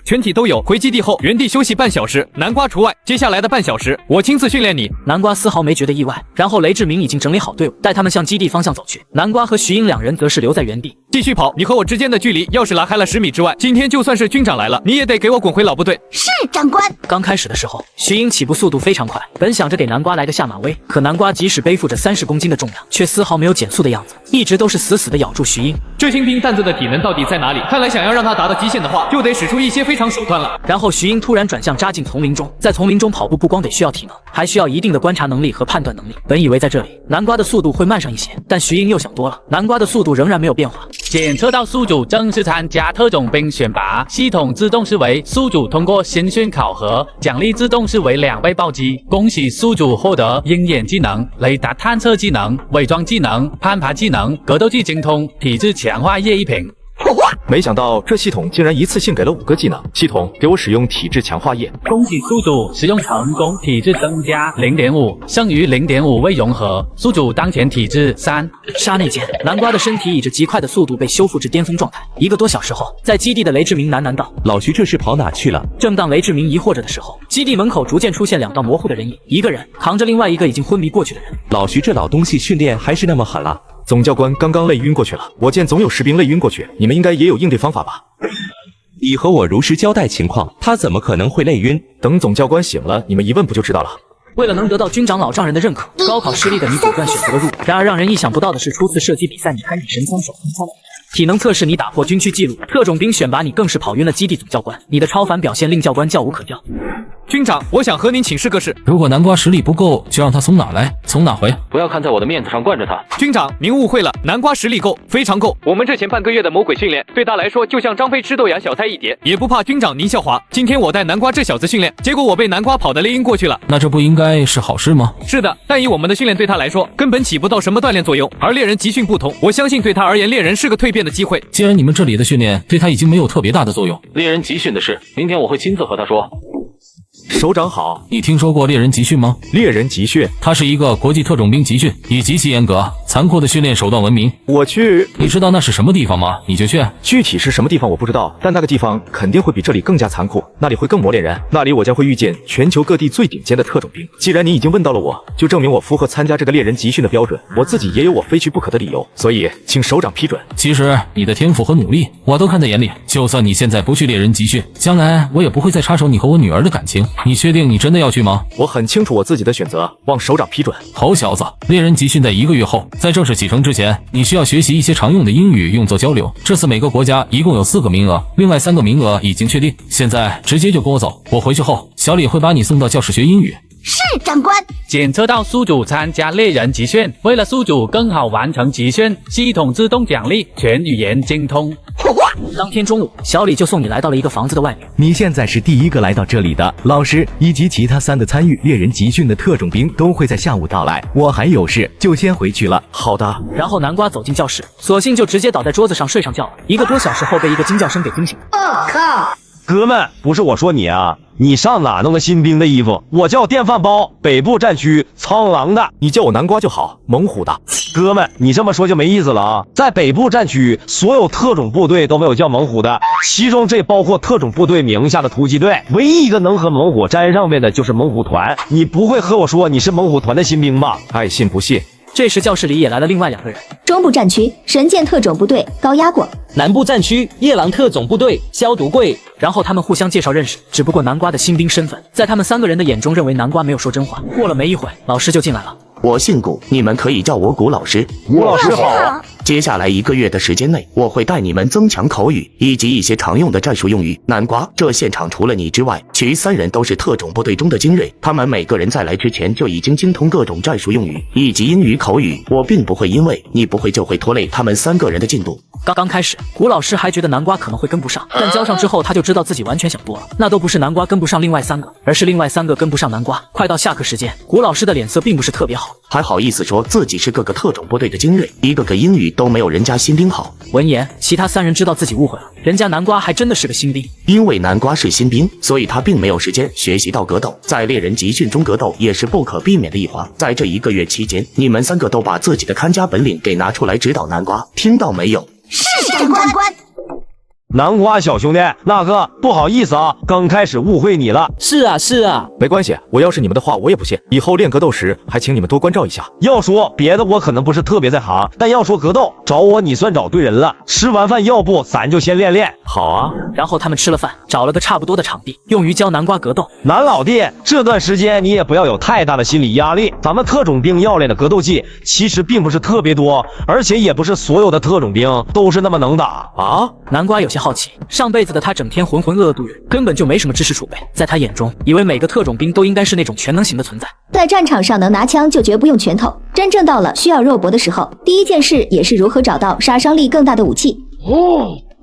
全体都有。回基地后原地休息半小时，南瓜除外。接下来的半小时，我亲自训练你。南瓜丝毫没觉得意外。然后雷志明已经整理好队伍，带他们向基地方向走去。南瓜和徐英2人则是留在原地继续跑。你和我之间的距离要是拉开了10米之外，今天就算是军长来了，你也得给我滚回老部队。是，长官。刚开始的时候，徐英起步速度非常快，本想着给南瓜来个下马威，可南瓜即使背负着30公斤的重量，却丝毫没有减速的样子，一直都是死死的咬住徐英。这新兵蛋子的体能到底在哪里？看来想要让他达到极限的话，就得使出一些非常手段了。然后徐英突然转向扎进丛林中，在丛林中跑步不光得需要体能，还需要一定的观察能力和判断能力。本以为在这里南瓜的速度会慢上一些，但徐英又想多了，南瓜的速度仍然没有变化。检测到宿主正式参加特种兵选拔，系统自动视为宿主通过新训考核，奖励自动视为2倍暴击。恭喜宿主获得鹰眼技能、雷达探测技能、伪装技能、攀爬技能、格斗技精通、体质强化液1瓶。没想到这系统竟然一次性给了5个技能。系统给我使用体质强化液。恭喜宿主使用成功，体质增加 0.5， 剩余 0.5 未融合。宿主当前体质3。刹那间，南瓜的身体以着极快的速度被修复至巅峰状态。1个多小时后，在基地的雷志明喃喃道：“老徐这是跑哪去了？”正当雷志明疑惑着的时候，基地门口逐渐出现2道模糊的人影，一个人扛着另外一个已经昏迷过去的人。老徐这老东西训练还是那么狠了。总教官刚刚累晕过去了，我见总有士兵累晕过去，你们应该也有应对方法吧？你和我如实交代情况，他怎么可能会累晕？等总教官醒了，你们一问不就知道了。为了能得到军长老丈人的认可，高考失利的你果断选择了入伍。然而让人意想不到的是，初次射击比赛你开你神枪手空枪了。体能测试你打破军区纪录，特种兵选拔你更是跑晕了基地总教官，你的超凡表现令教官叫无可叫。军长，我想和您请示个事。如果南瓜实力不够，就让他从哪来从哪回，不要看在我的面子上惯着他。军长，您误会了，南瓜实力够，非常够。我们这前半个月的魔鬼训练，对他来说就像张飞吃豆芽小菜一碟，也不怕军长您笑话。今天我带南瓜这小子训练，结果我被南瓜跑得累晕过去了。那这不应该是好事吗？是的，但以我们的训练对他来说，根本起不到什么锻炼作用。而猎人集训不同，我相信对他而言，猎人是个蜕变的机会。既然你们这里的训练对他已经没有特别大的作用，猎人集训的事，明天我会亲自和他说。首长好，你听说过猎人集训吗？猎人集训，它是一个国际特种兵集训，以极其严格、残酷的训练手段闻名。我去，你知道那是什么地方吗？你就去。具体是什么地方我不知道，但那个地方肯定会比这里更加残酷，那里会更磨练人，那里我将会遇见全球各地最顶尖的特种兵。既然你已经问到了我，就证明我符合参加这个猎人集训的标准，我自己也有我非去不可的理由，所以请首长批准。其实你的天赋和努力我都看在眼里，就算你现在不去猎人集训，将来我也不会再插手你和我女儿的感情。你确定你真的要去吗？我很清楚我自己的选择，望首长批准。好小子，猎人集训在1个月后，在正式启程之前，你需要学习一些常用的英语用作交流。这次每个国家一共有4个名额，另外3个名额已经确定。现在直接就跟我走，我回去后，小李会把你送到教室学英语。是，长官。检测到宿主参加猎人集训，为了宿主更好完成集训，系统自动奖励全语言精通。当天中午，小李就送你来到了一个房子的外面。你现在是第1个来到这里的，老师以及其他3个参与猎人集训的特种兵都会在下午到来。我还有事，就先回去了。好的。然后南瓜走进教室，索性就直接倒在桌子上睡上觉了。1个多小时后，被一个惊叫声给惊醒。我靠！哥们，不是我说你啊，你上哪弄个新兵的衣服？我叫电饭煲，北部战区苍狼的。你叫我南瓜就好，猛虎的。哥们，你这么说就没意思了啊！在北部战区，所有特种部队都没有叫猛虎的，其中这包括特种部队名下的突击队，唯一一个能和猛虎沾上边的就是猛虎团。你不会和我说你是猛虎团的新兵吧？爱信不信。这时教室里也来了另外2个人。中部战区神剑特种部队高压过，南部战区夜郎特种部队消毒柜。然后他们互相介绍认识，只不过南瓜的新兵身份，在他们3个人的眼中认为南瓜没有说真话。过了没一会，老师就进来了。我姓谷，你们可以叫我谷老师。谷老师好。接下来1个月的时间内，我会带你们增强口语以及一些常用的战术用语。南瓜，这现场除了你之外，其余3人都是特种部队中的精锐，他们每个人在来之前就已经精通各种战术用语以及英语口语。我并不会因为你不会就会拖累他们3个人的进度。刚开始，谷老师还觉得南瓜可能会跟不上，但交上之后他就知道自己完全想多了。那都不是南瓜跟不上另外3个，而是另外3个跟不上南瓜。快到下课时间，谷老师的脸色并不是特别好。还好意思说自己是各个特种部队的精锐，一个个英语都没有人家新兵好。闻言，其他3人知道自己误会了，人家南瓜还真的是个新兵。因为南瓜是新兵，所以他并没有时间学习到格斗，在猎人集训中格斗也是不可避免的一环。在这1个月期间，你们3个都把自己的看家本领给拿出来指导南瓜，听到没有？是长官。南瓜小兄弟，那个不好意思啊，刚开始误会你了。是啊，没关系，我要是你们的话，我也不信。以后练格斗时，还请你们多关照一下。要说别的，我可能不是特别在行，但要说格斗，找我你算找对人了。吃完饭，要不咱就先练练。好啊。然后他们吃了饭，找了个差不多的场地，用于教南瓜格斗。南老弟，这段时间你也不要有太大的心理压力。咱们特种兵要练的格斗技其实并不是特别多，而且也不是所有的特种兵都是那么能打啊。南瓜有些好奇，上辈子的他整天浑浑噩噩度日，根本就没什么知识储备，在他眼中，以为每个特种兵都应该是那种全能型的存在。在战场上能拿枪就绝不用拳头，真正到了需要肉搏的时候，第一件事也是如何找到杀伤力更大的武器。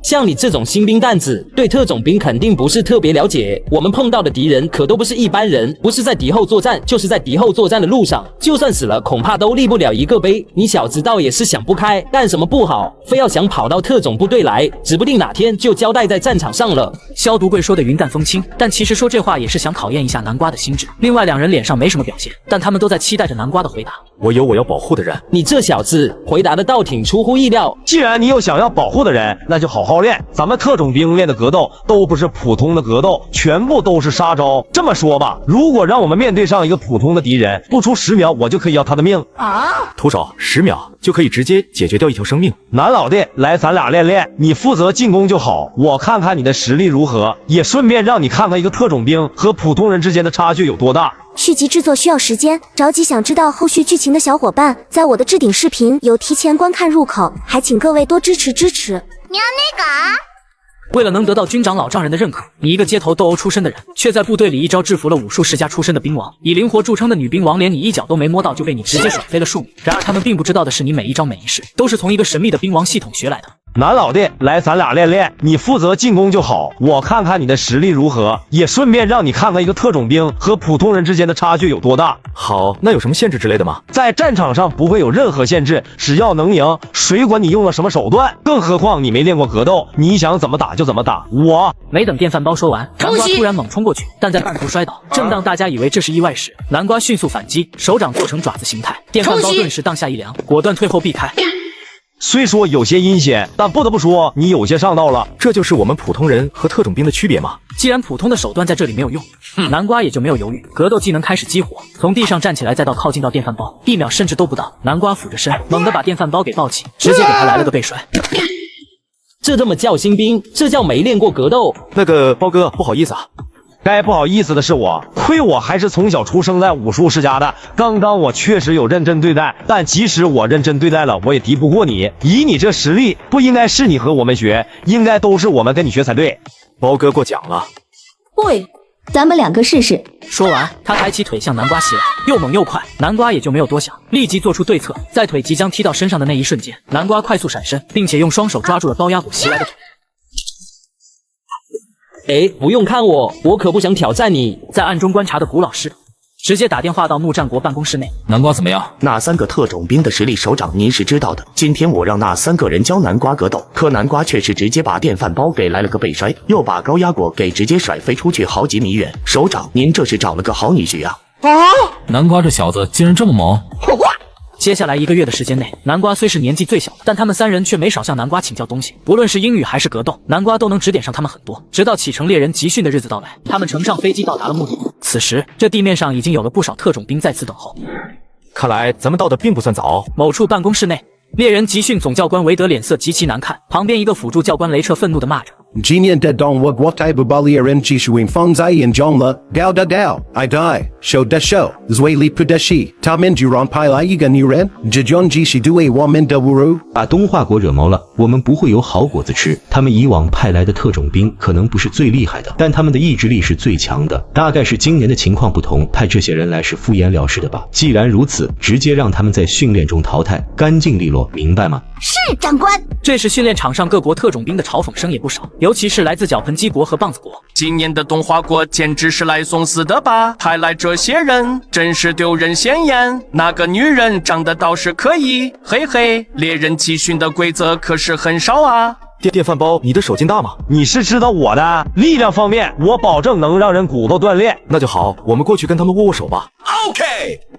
像你这种新兵蛋子，对特种兵肯定不是特别了解。我们碰到的敌人可都不是一般人，不是在敌后作战，就是在敌后作战的路上，就算死了，恐怕都立不了一个碑。你小子倒也是想不开，干什么不好，非要想跑到特种部队来，指不定哪天就交代在战场上了。萧独贵说的云淡风轻，但其实说这话也是想考验一下南瓜的心智。另外2人脸上没什么表现，但他们都在期待着南瓜的回答。我有我要保护的人。你这小子回答的倒挺出乎意料。既然你有想要保护的人，那就好好练。咱们特种兵练的格斗都不是普通的格斗，全部都是杀招。这么说吧，如果让我们面对上一个普通的敌人，不出10秒，我就可以要他的命啊！徒手10秒就可以直接解决掉一条生命。南老弟，来，咱俩练练，你负责进攻就好，我看看你的实力如何，也顺便让你看看一个特种兵和普通人之间的差距有多大。续集制作需要时间，着急想知道后续剧情的小伙伴，在我的置顶视频有提前观看入口，还请各位多支持。你要那个啊？为了能得到军长老丈人的认可，你一个街头斗殴出身的人，却在部队里一招制服了武术世家出身的兵王。以灵活著称的女兵王，连你一脚都没摸到，就被你直接甩飞了数米。然而他们并不知道的是，你每一招每一式都是从一个神秘的兵王系统学来的。南老弟，来，咱俩练练，你负责进攻就好，我看看你的实力如何，也顺便让你看看一个特种兵和普通人之间的差距有多大。好，那有什么限制之类的吗？在战场上不会有任何限制，只要能赢，谁管你用了什么手段？更何况你没练过格斗，你想怎么打就怎么打。没等电饭煲说完，南瓜突然猛冲过去，但在半途摔倒。正当大家以为这是意外时，南瓜迅速反击，手掌做成爪子形态，电饭煲顿时当下一凉，果断退后避开。虽说有些阴险，但不得不说你有些上道了。这就是我们普通人和特种兵的区别吗？既然普通的手段在这里没有用，南瓜也就没有犹豫，格斗技能开始激活，从地上站起来，再到靠近到电饭煲，1秒甚至都不到。南瓜俯着身，猛地把电饭煲给抱起，直接给他来了个背摔。这么叫新兵？这叫没练过格斗。那个包哥，不好意思啊。该不好意思的是我，亏我还是从小出生在武术世家的。刚刚我确实有认真对待，但即使我认真对待了，我也敌不过你。以你这实力，不应该是你和我们学，应该都是我们跟你学才对。包哥过奖了。喂，咱们2个试试。说完，他抬起腿向南瓜袭来，又猛又快，南瓜也就没有多想，立即做出对策。在腿即将踢到身上的那一瞬间，南瓜快速闪身，并且用双手抓住了高压骨袭来的腿。不用看我，我可不想挑战你。在暗中观察的古老师直接打电话到怒战国办公室内。南瓜怎么样？那3个特种兵的实力首长您是知道的。今天我让那3个人教南瓜格斗，可南瓜却是直接把电饭煲给来了个背摔，又把高压锅给直接甩飞出去好几米远。首长，您这是找了个好女婿啊！南瓜这小子竟然这么猛！接下来1个月的时间内，南瓜虽是年纪最小的，但他们3人却没少向南瓜请教东西。不论是英语还是格斗，南瓜都能指点上他们很多。直到启程猎人集训的日子到来，他们乘上飞机到达了目的地。此时，这地面上已经有了不少特种兵在此等候。看来咱们到的并不算早。某处办公室内，猎人集训总教官韦德脸色极其难看，旁边一个辅助教官雷彻愤怒地骂着。今年的动物国泰不保猎人技术放在眼中了，高的高，爱戴，手的手，嘴里不的气，他们居然派来一个女人，这种继续对我们的侮辱。把东华国惹毛了，我们不会有好果子吃。他们以往派来的特种兵可能不是最厉害的，但他们的意志力是最强的。大概是今年的情况不同，派这些人来是敷衍了事的吧。既然如此，直接让他们在训练中淘汰，干净利落，明白吗？是长官。这时训练场上各国特种兵的嘲讽声也不少，尤其是来自脚盆鸡国和棒子国。今年的动画国简直是来送死的吧？派来这些人，真是丢人现眼。那个女人长得倒是可以，嘿嘿，猎人集训的规则可是很少啊。电饭煲，你的手劲大吗？你是知道我的力量方面，我保证能让人骨头断裂。那就好，我们过去跟他们握握手吧。OK。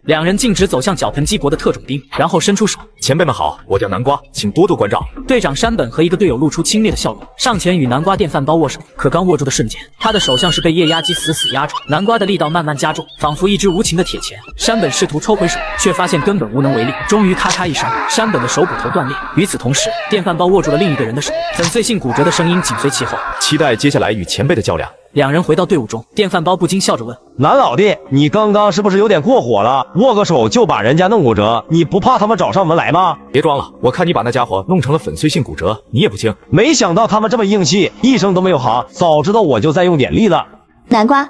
两人径直走向脚盆鸡国的特种兵，然后伸出手。前辈们好，我叫南瓜，请多多关照。队长山本和一个队友露出轻蔑的笑容，上前与南瓜电饭煲握手。可刚握住的瞬间，他的手像是被液压机死死压住，南瓜的力道慢慢加重，仿佛一只无情的铁钳。山本试图抽回手，却发现根本无能为力。终于咔嚓一声，山本的手骨头断裂。与此同时，电饭煲握住了另一个人的手，粉碎性骨折的声音紧随其后。期待接下来与前辈的较量。两人回到队伍中，电饭煲不禁笑着问：“南老弟，你刚刚是不是有点过火了？握个手就把人家弄骨折，你不怕他们找上门来吗？”别装了，我看你把那家伙弄成了粉碎性骨折，你也不轻。没想到他们这么硬气，一声都没有喊，早知道我就再用点力了。南瓜，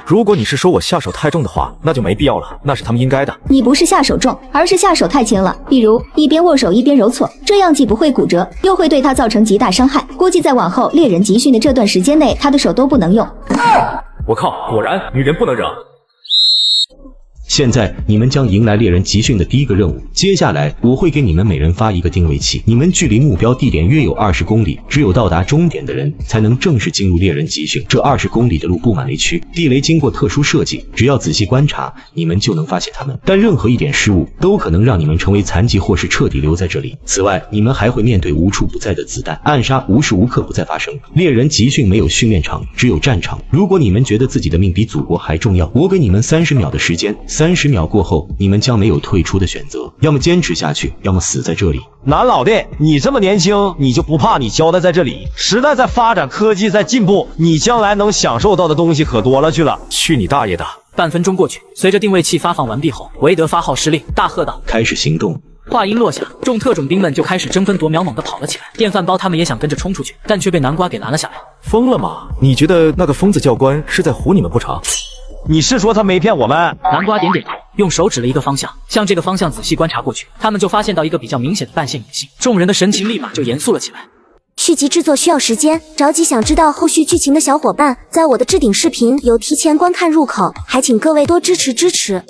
如果你是说我下手太重的话，那就没必要了，那是他们应该的。你不是下手重，而是下手太轻了。比如一边握手一边揉搓，这样既不会骨折，又会对他造成极大伤害。估计在往后猎人集训的这段时间内，他的手都不能用。我靠，果然女人不能惹。现在你们将迎来猎人集训的第一个任务，接下来我会给你们每人发一个定位器，你们距离目标地点约有20公里，只有到达终点的人才能正式进入猎人集训。这20公里的路布满雷区，地雷经过特殊设计，只要仔细观察，你们就能发现它们。但任何一点失误都可能让你们成为残疾或是彻底留在这里。此外，你们还会面对无处不在的子弹，暗杀无时无刻不在发生。猎人集训没有训练场，只有战场。如果你们觉得自己的命比祖国还重要，我给你们30秒的时间。30秒过后，你们将没有退出的选择，要么坚持下去，要么死在这里。南老弟，你这么年轻，你就不怕你交代在这里？时代在发展，科技在进步，你将来能享受到的东西可多了去了。去你大爷的！半分钟过去，随着定位器发放完毕后，韦德发号施令，大喝道：“开始行动！”话音落下，众特种兵们就开始争分夺秒猛地跑了起来。电饭煲他们也想跟着冲出去，但却被南瓜给拦了下来。疯了吗？你觉得那个疯子教官是在唬你们不成？你是说他没骗我们？南瓜点点头，用手指了一个方向，向这个方向仔细观察过去，他们就发现到一个比较明显的半线隐性，众人的神情立马就严肃了起来。续集制作需要时间，着急想知道后续剧情的小伙伴，在我的置顶视频有提前观看入口，还请各位多支持支持。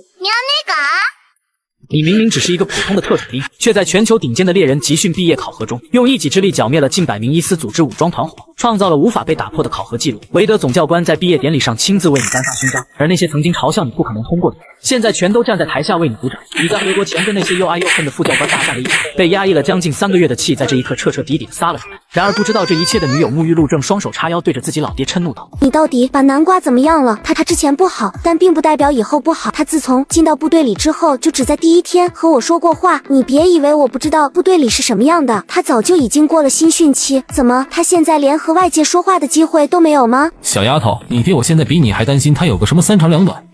你明明只是一个普通的特种兵，却在全球顶尖的猎人集训毕业考核中，用一己之力剿灭了近100名伊斯组织武装团伙，创造了无法被打破的考核记录。韦德总教官在毕业典礼上亲自为你颁发勋章，而那些曾经嘲笑你不可能通过的人，现在全都站在台下为你鼓掌。你在回国前跟那些又爱又恨的副教官大战了一场，被压抑了将近3个月的气，在这一刻彻彻底底的撒了出来。然而不知道这一切的女友沐浴露正双手叉腰对着自己老爹嗔怒道：“你到底把南瓜怎么样了？他之前不好，但并不代表以后不好。他自从进到部队里之后，就只在第1天和我说过话。你别以为我不知道部队里是什么样的，他早就已经过了新训期。怎么，他现在连和外界说话的机会都没有吗？”小丫头，你爹我现在比你还担心他有个什么3长2短。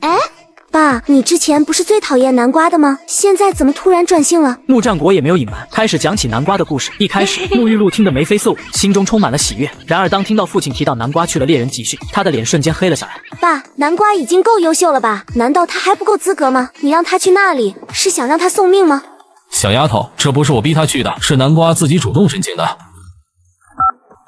爸，你之前不是最讨厌南瓜的吗？现在怎么突然转性了？木战国也没有隐瞒，开始讲起南瓜的故事。一开始，沐浴露听得眉飞色舞，心中充满了喜悦。然而，当听到父亲提到南瓜去了猎人集训，他的脸瞬间黑了下来。爸，南瓜已经够优秀了吧？难道他还不够资格吗？你让他去那里，是想让他送命吗？小丫头，这不是我逼他去的，是南瓜自己主动申请的。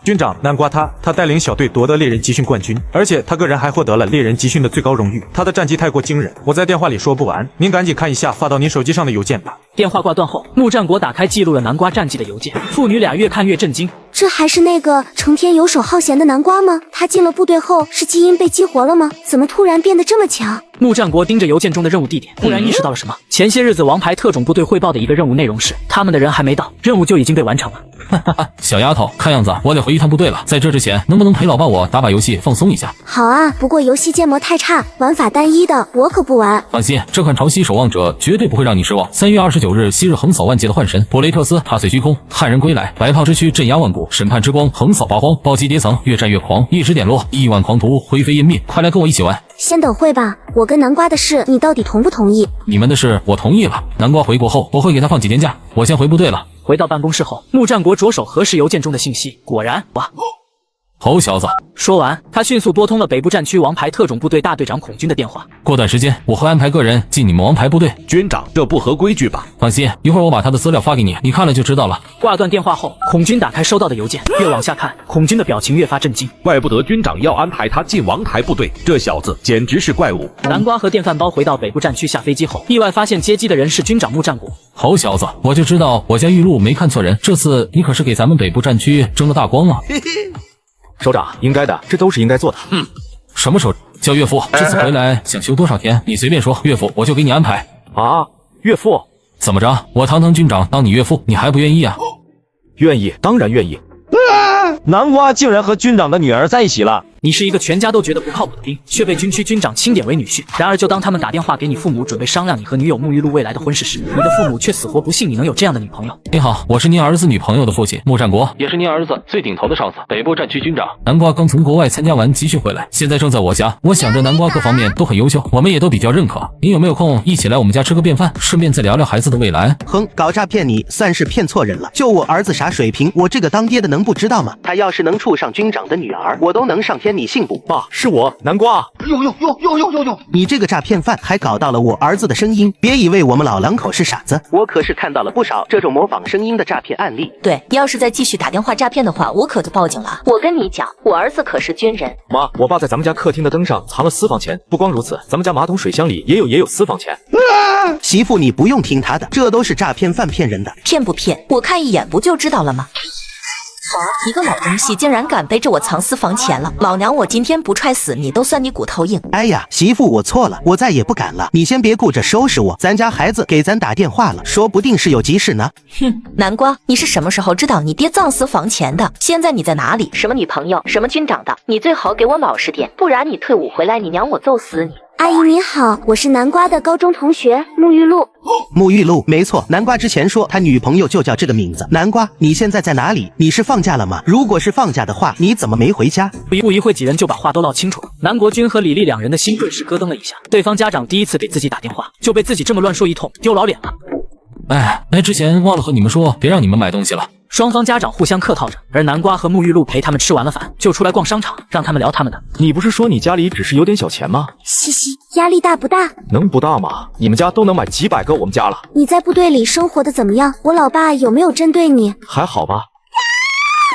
军长，南瓜他带领小队夺得猎人集训冠军，而且他个人还获得了猎人集训的最高荣誉。他的战绩太过惊人，我在电话里说不完，您赶紧看一下发到您手机上的邮件吧。电话挂断后，木战国打开记录了南瓜战绩的邮件，父女俩越看越震惊。这还是那个成天游手好闲的南瓜吗？他进了部队后是基因被激活了吗？怎么突然变得这么强？木战国盯着邮件中的任务地点，突然意识到了什么。前些日子王牌特种部队汇报的一个任务内容是，他们的人还没到，任务就已经被完成了。小丫头，看样子我得回一趟部队了。在这之前，能不能陪老爸我打把游戏放松一下？好啊，不过游戏建模太差，玩法单一的我可不玩。放心，这款潮汐守望者绝对不会让你失望。3月29日，昔日横扫万界的幻神普雷特斯踏碎虚空，汉人归来，白炮之躯镇压万古，审判之光横扫八荒，暴击叠层，越战越狂，一指点落，亿万狂徒灰飞烟灭。快来跟我一起玩！先等会吧，我跟南瓜的事，你到底同不同意？你们的事我同意了。南瓜回国后，我会给他放几天假。我先回部队了。回到办公室后，木战国着手核实邮件中的信息，果然，哇！猴小子！说完，他迅速拨通了北部战区王牌特种部队大队长孔军的电话。过段时间我会安排个人进你们王牌部队。军长，这不合规矩吧？放心，一会儿我把他的资料发给你，你看了就知道了。挂断电话后，孔军打开收到的邮件，越往下看，孔军的表情越发震惊。怪不得军长要安排他进王牌部队，这小子简直是怪物。南瓜和电饭煲回到北部战区下飞机后，意外发现接机的人是军长木战果。猴小子，我就知道我家玉露没看错人，这次你可是给咱们北部战区争了大光啊！首长，应该的，这都是应该做的。什么时候叫岳父？这次回来想休多少天？你随便说，岳父我就给你安排。啊，岳父？怎么着？我堂堂军长当你岳父，你还不愿意啊？愿意，当然愿意。南瓜竟然和军长的女儿在一起了。你是一个全家都觉得不靠谱的兵，却被军区军长钦点为女婿。然而，就当他们打电话给你父母，准备商量你和女友沐浴露未来的婚事时，你的父母却死活不信你能有这样的女朋友。你好，我是您儿子女朋友的父亲穆战国，也是您儿子最顶头的上司，北部战区军长。南瓜刚从国外参加完集训回来，现在正在我家。我想着南瓜各方面都很优秀，我们也都比较认可。您有没有空一起来我们家吃个便饭，顺便再聊聊孩子的未来？哼，搞诈骗你算是骗错人了。就我儿子啥水平，我这个当爹的能不知道吗？他要是能处上军长的女儿，我都能上天，你信不？爸，是我南瓜。哟！你这个诈骗犯还搞到了我儿子的声音，别以为我们老两口是傻子，我可是看到了不少这种模仿声音的诈骗案例。对，要是再继续打电话诈骗的话，我可就报警了。我跟你讲，我儿子可是军人。妈，我爸在咱们家客厅的灯上藏了私房钱，不光如此，咱们家马桶水箱里也有私房钱。媳妇，你不用听他的，这都是诈骗犯骗人的。骗不骗？我看一眼不就知道了吗？一个老东西竟然敢背着我藏私房钱了！老娘我今天不踹死你都算你骨头硬！哎呀，媳妇我错了，我再也不敢了。你先别顾着收拾我，咱家孩子给咱打电话了，说不定是有急事呢。哼，南瓜，你是什么时候知道你爹藏私房钱的？现在你在哪里？什么女朋友？什么军长的？你最好给我老实点，不然你退伍回来，你娘我揍死你！阿姨你好，我是南瓜的高中同学沐浴露。沐浴露，没错，南瓜之前说他女朋友就叫这个名字。南瓜，你现在在哪里？你是放假了吗？如果是放假的话，你怎么没回家？不一会几人就把话都唠清楚了。南国军和李丽两人的心顿时咯噔了一下，对方家长第一次给自己打电话，就被自己这么乱说一通，丢老脸了。之前忘了和你们说，别让你们买东西了。双方家长互相客套着，而南瓜和沐浴露陪他们吃完了饭，就出来逛商场，让他们聊他们的。你不是说你家里只是有点小钱吗？嘻嘻，压力大不大？能不大吗？你们家都能买几百个我们家了。你在部队里生活的怎么样？我老爸有没有针对你？还好吧。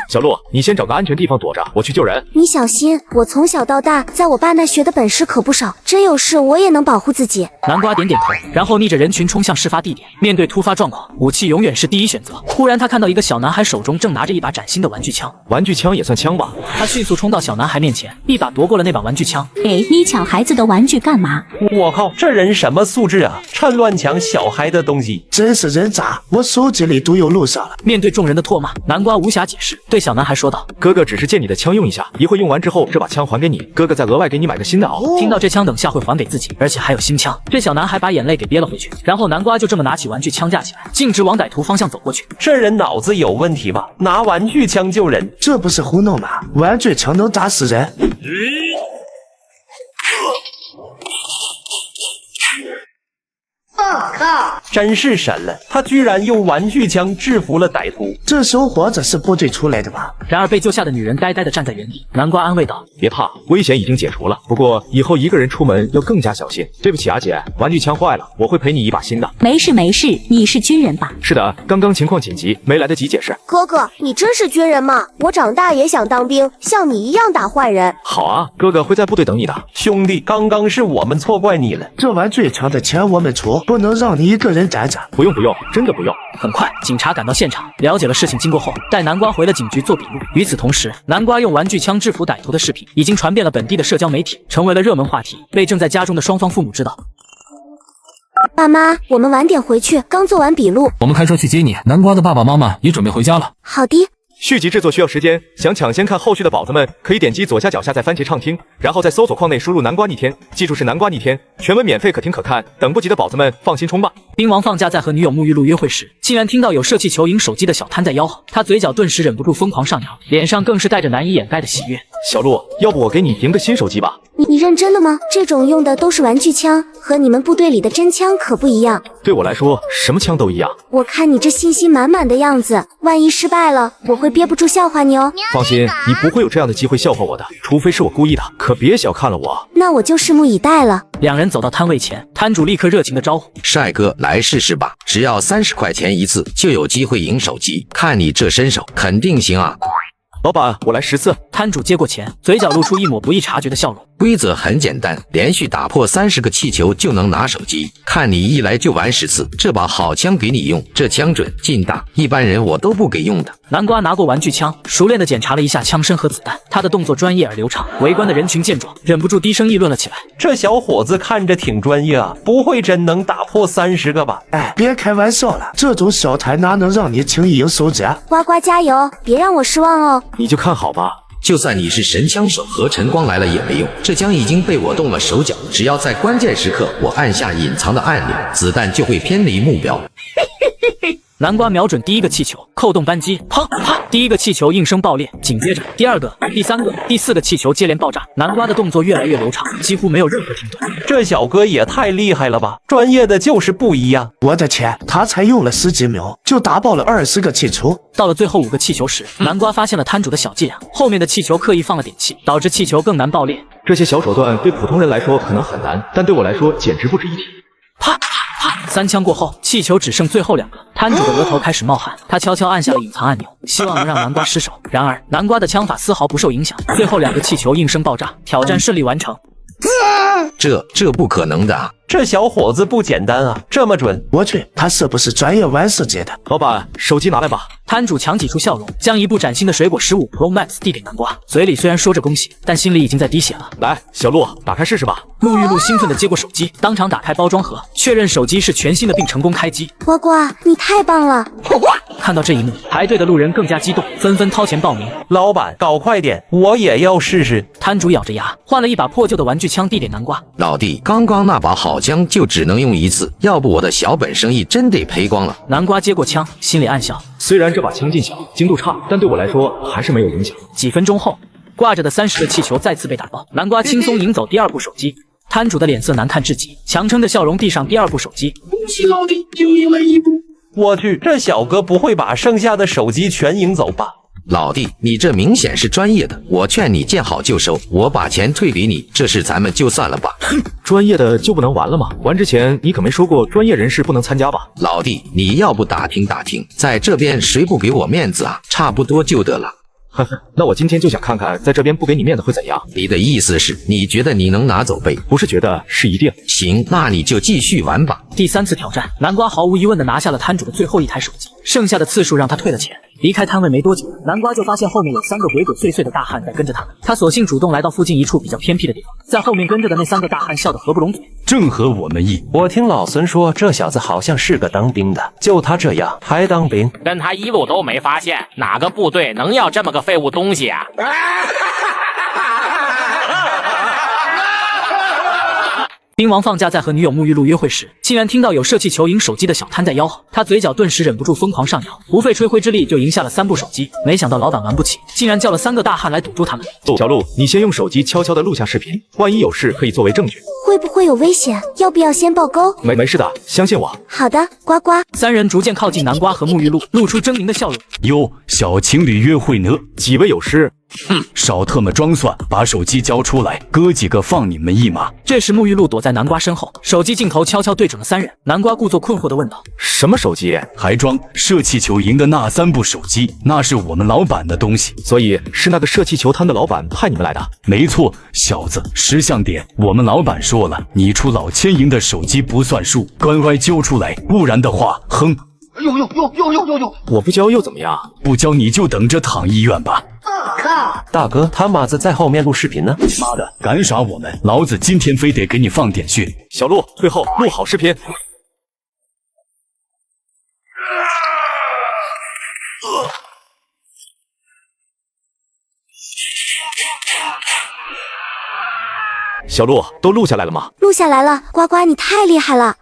小鹿，你先找个安全地方躲着，我去救人。你小心，我从小到大在我爸那学的本事可不少，真有事我也能保护自己。南瓜点点头，然后逆着人群冲向事发地点。面对突发状况，武器永远是第一选择。忽然他看到一个小男孩手中正拿着一把崭新的玩具枪。玩具枪也算枪吧？他迅速冲到小男孩面前，一把夺过了那把玩具枪。你抢孩子的玩具干嘛？我靠，这人什么素质啊？趁乱抢小孩的东西，真是人渣！我手机里都有录上了。面对众人的唾骂，南瓜无暇解释，对小男孩说道：“哥哥只是借你的枪用一下，一会用完之后这把枪还给你，哥哥再额外给你买个新的哦。”听到这枪等下会还给自己，而且还有新枪，这小男孩把眼泪给憋了回去。然后南瓜就这么拿起玩具枪架起来，径直往歹徒方向走过去。这人脑子有问题吧？拿玩具枪救人，这不是糊弄吗？玩具枪能打死人？我靠！真是神了，他居然用玩具枪制服了歹徒。这小伙子是部队出来的吧？然而被救下的女人呆呆地站在原地。南瓜安慰道：“别怕，危险已经解除了。不过以后一个人出门要更加小心。对不起啊姐，玩具枪坏了，我会赔你一把新的。”没事，你是军人吧？是的，刚刚情况紧急，没来得及解释。哥哥，你真是军人吗？我长大也想当兵，像你一样打坏人。好啊，哥哥会在部队等你的。兄弟，刚刚是我们错怪你了，这玩具枪的钱我们出，不能让你一个人沾着。不用，真的不用。很快，警察赶到现场，了解了事情经过后，带南瓜回了警局做笔录。与此同时，南瓜用玩具枪制服歹徒的视频已经传遍了本地的社交媒体，成为了热门话题，被正在家中的双方父母知道。爸妈，我们晚点回去，刚做完笔录。我们开车去接你。南瓜的爸爸妈妈也准备回家了。好的。续集制作需要时间，想抢先看后续的宝子们，可以点击左下角下载番茄畅听，然后在搜索框内输入南瓜逆天，记住是南瓜逆天，全文免费可听可看，等不及的宝子们放心冲吧。兵王放假在和女友沐浴露约会时，竟然听到有射气球赢手机的小摊在吆喝，他嘴角顿时忍不住疯狂上扬，脸上更是带着难以掩盖的喜悦。小鹿，要不我给你赢个新手机吧？你认真的吗？这种用的都是玩具枪，和你们部队里的真枪可不一样。对我来说，什么枪都一样。我看你这信心满满的样子，万一失败了，我会憋不住笑话你哦。放心，你不会有这样的机会笑话我的，除非是我故意的。可别小看了我。那我就拭目以待了。两人走到摊位前，摊主立刻热情的招呼：“帅哥，来试试吧，只要30块钱一次，就有机会赢手机。看你这身手，肯定行啊！”老板，我来10次。摊主接过钱，嘴角露出一抹不易察觉的笑容。规则很简单，连续打破30个气球就能拿手机。看你一来就玩10次，这把好枪给你用，这枪准劲大，一般人我都不给用的。南瓜拿过玩具枪，熟练地检查了一下枪身和子弹，他的动作专业而流畅。围观的人群见状，忍不住低声议论了起来：“这小伙子看着挺专业啊，不会真能打破30个吧？”哎，别开玩笑了，这种小台哪能让你轻易赢手机啊？呱呱加油，别让我失望哦！你就看好吧。就算你是神枪手和晨光来了也没用，这枪已经被我动了手脚，只要在关键时刻我按下隐藏的按钮，子弹就会偏离目标。南瓜瞄准第一个气球，扣动扳机，砰啪！第一个气球应声爆裂，紧接着第2个、第3个、第4个气球接连爆炸。南瓜的动作越来越流畅，几乎没有任何停顿。这小哥也太厉害了吧！专业的就是不一样。我的天，他才用了10几秒就打爆了20个气球。到了最后5个气球时，南瓜发现了摊主的小伎俩，后面的气球刻意放了点气，导致气球更难爆裂。这些小手段对普通人来说可能很难，但对我来说简直不值一提。啪！3枪过后，气球只剩最后2个，摊主的额头开始冒汗，他悄悄按下了隐藏按钮，希望能让南瓜失手。然而，南瓜的枪法丝毫不受影响，最后2个气球应声爆炸，挑战顺利完成。这不可能的啊！这小伙子不简单啊，这么准！我去，他是不是专业玩世界的？老板，手机拿来吧。摊主强挤出笑容，将一部崭新的水果15 Pro Max 递给南瓜，嘴里虽然说着恭喜，但心里已经在滴血了。来，小鹿，打开试试吧。沐浴露兴奋地接过手机，当场打开包装盒，确认手机是全新的，并成功开机。呱呱，你太棒了！看到这一幕，排队的路人更加激动，纷纷掏钱报名。老板，搞快点，我也要试试。摊主咬着牙，换了一把破旧的玩具枪递给南瓜。老弟，刚刚那把好枪就只能用1次，要不我的小本生意真得赔光了。南瓜接过枪，心里暗笑，虽然这把枪劲小，精度差，但对我来说还是没有影响。几分钟后，挂着的30个气球再次被打爆，南瓜轻松赢走第2部手机。摊主的脸色难看至极，强撑着笑容递上第2部手机。恭喜老弟，就赢了1部。我去，这小哥不会把剩下的手机全赢走吧？老弟，你这明显是专业的，我劝你见好就收，我把钱退给你，这事咱们就算了吧。专业的就不能玩了吗？玩之前你可没说过专业人士不能参加吧？老弟，你要不打听打听，在这边谁不给我面子啊？差不多就得了。呵呵，那我今天就想看看，在这边不给你面子会怎样。你的意思是，你觉得你能拿走呗？不是觉得，是一定。行，那你就继续玩吧。第3次挑战，南瓜毫无疑问地拿下了摊主的最后1台手机，剩下的次数让他退了钱。离开摊位没多久，南瓜就发现后面有3个鬼鬼祟祟的大汉在跟着他们。他索性主动来到附近一处比较偏僻的地方，在后面跟着的那3个大汉笑得合不拢嘴。正合我们意。我听老孙说，这小子好像是个当兵的，就他这样还当兵？跟他一路都没发现，哪个部队能要这么个废物东西啊？兵王放假在和女友沐浴露约会时，竟然听到有射气球赢手机的小摊在吆喝，他嘴角顿时忍不住疯狂上扬，不费吹灰之力就赢下了3部手机。没想到老板玩不起，竟然叫了3个大汉来堵住他们。小鹿，你先用手机悄悄地录下视频，万一有事可以作为证据。会不会有危险？要不要先报勾？没事的，相信我。好的，呱呱。3人逐渐靠近南瓜和沐浴露，露出狰狞的笑容。哟，小情侣约会呢？几位有事？少特么装蒜，把手机交出来，哥几个放你们一马。这时沐浴露躲在南瓜身后，手机镜头悄悄对准了3人。南瓜故作困惑地问道：什么手机？还装射气球赢的那3部手机，那是我们老板的东西。所以是那个射气球摊的老板派你们来的？没错，小子，识相点，我们老板说了，你出老千赢的手机不算数，乖乖交出来，不然的话，哼。呦！我不交又怎么样？不交你就等着躺医院吧。靠！大哥，他妈子在后面录视频呢。妈的，敢耍我们，老子今天非得给你放点血。小鹿，退后，录好视频。小鹿，都录下来了吗？录下来了，呱呱，你太厉害了！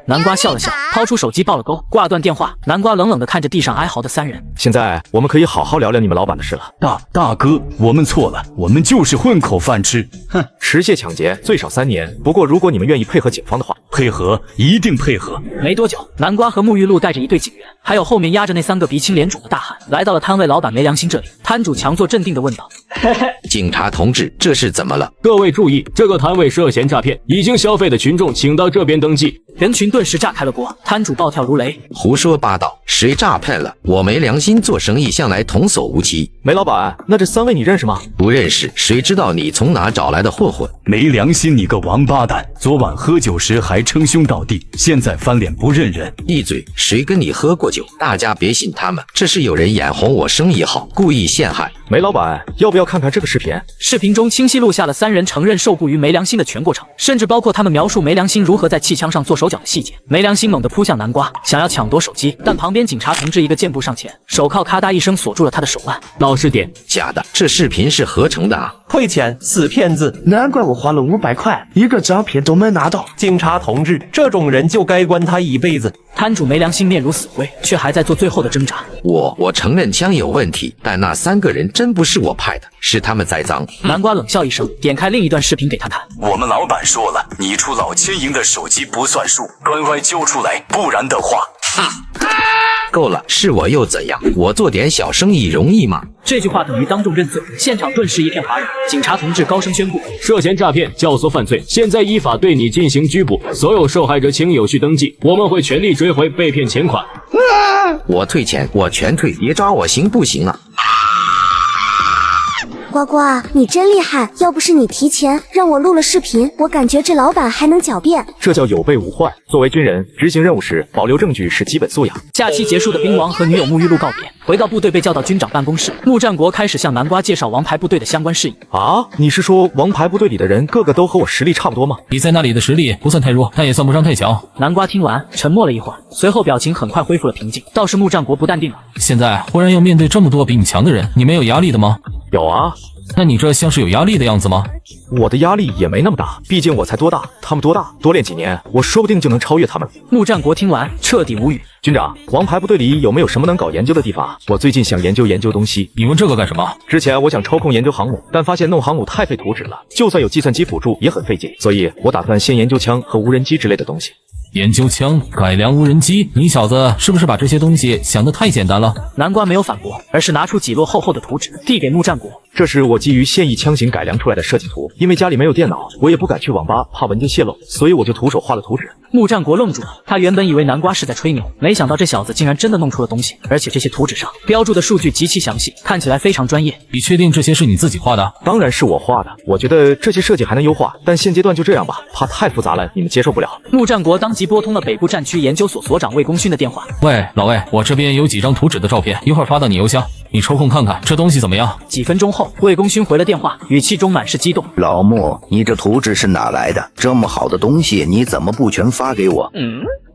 南瓜笑了笑，掏出手机报了勾，挂断电话。南瓜冷冷地看着地上哀嚎的三人。现在我们可以好好聊聊你们老板的事了。大哥，我们错了，我们就是混口饭吃。哼，持械抢劫最少3年，不过如果你们愿意配合警方的话，配合，一定配合。没多久，南瓜和沐浴露带着一队警员，还有后面压着那3个鼻青脸肿的大汉，来到了摊位老板没良心这里。摊主强作镇定地问道：“警察同志，这是怎么了？”各位注意，这个摊位涉嫌诈骗，已经消费的群众请到这边登记。人群顿时炸开了锅，摊主暴跳如雷：“胡说八道！谁诈骗了？我没良心做生意，向来童叟无欺。”梅老板，那这3位你认识吗？不认识，谁知道你从哪找来的混混？没良心，你个王八蛋！昨晚喝酒时还称兄道弟，现在翻脸不认人。闭嘴！谁跟你喝过酒？大家别信他们，这是有人眼红我生意好，故意陷害。梅老板，要不要看看这个视频？视频中清晰录下了3人承认受雇于没良心的全过程，甚至包括他们描述没良心如何在气枪上做手脚的细节。没良心猛地扑向南瓜，想要抢夺手机，但旁边警察同志一个箭步上前，手铐咔嗒一声锁住了他的手腕。老实点，假的，这视频是合成的啊！退钱，死骗子！难怪我花了500块，一个照片都没拿到。警察同志，这种人就该关他一辈子。摊主没良心面如死灰，却还在做最后的挣扎。我承认枪有问题，但那3个人真不是我派的，是他们栽赃。南瓜冷笑一声，点开另一段视频给他看。我们老板说了，你出老千营的手机不算数，乖乖交出来，不然的话。够了，是我又怎样？我做点小生意容易吗？这句话等于当众认罪，现场顿时一片哗然。警察同志高声宣布：涉嫌诈骗，教唆犯罪，现在依法对你进行拘捕。所有受害者请有序登记，我们会全力追回被骗钱款。我退钱，我全退，别抓我行不行啊？呱呱，你真厉害！要不是你提前让我录了视频，我感觉这老板还能狡辩。这叫有备无患。作为军人，执行任务时保留证据是基本素养。假期结束的兵王和女友沐浴露告别，回到部队被叫到军长办公室。穆战国开始向南瓜介绍王牌部队的相关事宜。啊，你是说王牌部队里的人个个都和我实力差不多吗？你在那里的实力不算太弱，但也算不上太强。南瓜听完沉默了一会儿，随后表情很快恢复了平静。倒是穆战国不淡定了，现在忽然要面对这么多比你强的人，你没有压力的吗？有啊。那你这像是有压力的样子吗？我的压力也没那么大，毕竟我才多大，他们多大，多练几年，我说不定就能超越他们。穆战国听完彻底无语。军长，王牌部队里有没有什么能搞研究的地方？我最近想研究东西。你问这个干什么？之前我想抽空研究航母，但发现弄航母太费图纸了，就算有计算机辅助也很费劲，所以我打算先研究枪和无人机之类的东西。研究枪、改良无人机，你小子是不是把这些东西想得太简单了？南瓜没有反驳，而是拿出几摞厚厚的图纸递给穆战国。这是我基于现役枪型改良出来的设计图，因为家里没有电脑，我也不敢去网吧，怕文件泄露，所以我就徒手画了图纸。穆战国愣住了，他原本以为南瓜是在吹牛，没想到这小子竟然真的弄出了东西，而且这些图纸上标注的数据极其详细，看起来非常专业。你确定这些是你自己画的？当然是我画的，我觉得这些设计还能优化，但现阶段就这样吧，怕太复杂了，你们接受不了。穆战国当即拨通了北部战区研究所所长魏功勋的电话。喂，老魏，我这边有几张图纸的照片，一会儿发到你邮箱，你抽空看看这东西怎么样？几分钟后，魏功勋回了电话，语气中满是激动。老穆，你这图纸是哪来的？这么好的东西，你怎么不全发给我？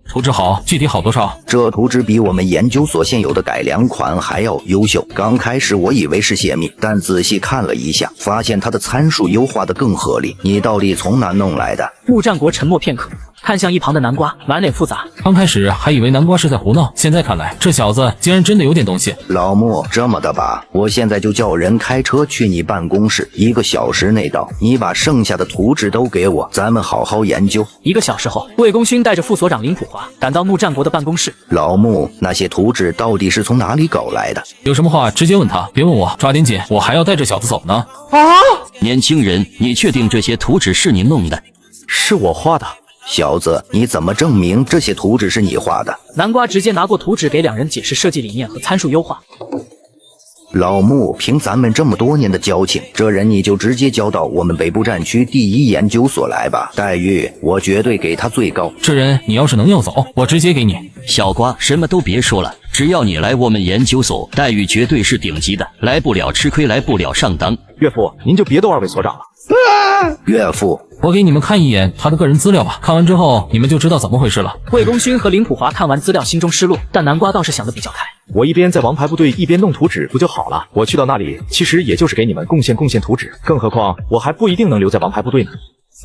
图纸好，具体好多少？这图纸比我们研究所现有的改良款还要优秀。刚开始我以为是泄密，但仔细看了一下，发现它的参数优化的更合理。你到底从哪弄来的？穆战国沉默片刻，看向一旁的南瓜，满脸复杂。刚开始还以为南瓜是在胡闹，现在看来这小子竟然真的有点东西。老穆，这么的吧，我现在就叫人开车去你办公室，1个小时内到。你把剩下的图纸都给我，咱们好好研究。1个小时后，魏功勋带着副所长林普华赶到穆战国的办公室。老穆，那些图纸到底是从哪里搞来的？有什么话直接问他，别问我，抓紧紧，我还要带着小子走呢。年轻人，你确定这些图纸是你弄的？是我画的。小子，你怎么证明这些图纸是你画的？南瓜直接拿过图纸给2人解释设计理念和参数优化。老穆，凭咱们这么多年的交情，这人你就直接交到我们北部战区第1研究所来吧，待遇我绝对给他最高。这人你要是能要走，我直接给你。小瓜，什么都别说了，只要你来我们研究所，待遇绝对是顶级的，来不了吃亏，来不了上当。岳父，您就别逗2位所长了。岳父，我给你们看一眼他的个人资料吧，看完之后你们就知道怎么回事了。魏功勋和林普华看完资料，心中失落，但南瓜倒是想得比较开。我一边在王牌部队一边弄图纸不就好了？我去到那里，其实也就是给你们贡献图纸，更何况我还不一定能留在王牌部队呢。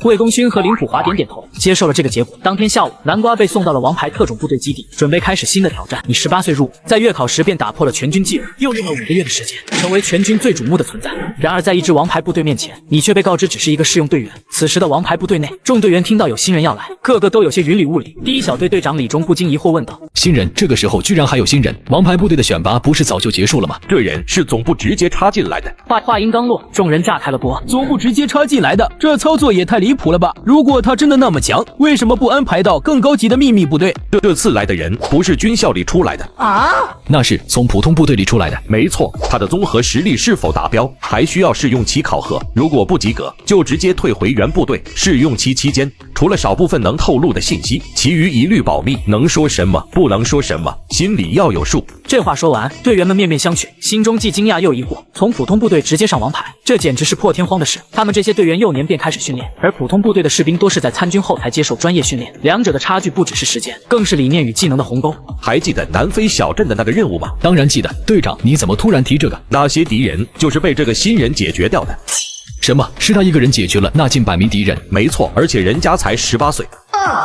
魏功勋和林普华点点头，接受了这个结果。当天下午，南瓜被送到了王牌特种部队基地，准备开始新的挑战。你18岁入伍，在月考时便打破了全军纪录，又用了5个月的时间，成为全军最瞩目的存在。然而，在一支王牌部队面前，你却被告知只是一个试用队员。此时的王牌部队内，众队员听到有新人要来，个个都有些云里雾里。第一小队队长李忠不禁疑惑问道：“新人？这个时候居然还有新人？王牌部队的选拔不是早就结束了吗？这人是总部直接插进来的。”话音刚落，众人炸开了锅。总部直接插进来的，这操作也太离谱了吧！如果他真的那么强，为什么不安排到更高级的秘密部队？这次来的人不是军校里出来的啊，那是从普通部队里出来的。没错，他的综合实力是否达标，还需要试用期考核。如果不及格，就直接退回原部队。试用期期间，除了少部分能透露的信息，其余一律保密。能说什么，不能说什么，心里要有数。这话说完，队员们面面相觑，心中既惊讶又疑惑。从普通部队直接上王牌，这简直是破天荒的事。他们这些队员幼年便开始训练，而普通部队的士兵多是在参军后才接受专业训练，两者的差距不只是时间，更是理念与技能的鸿沟。还记得南非小镇的那个任务吗？当然记得。队长，你怎么突然提这个？那些敌人就是被这个新人解决掉的。什么？是他一个人解决了那近100名敌人？没错，而且人家才18岁。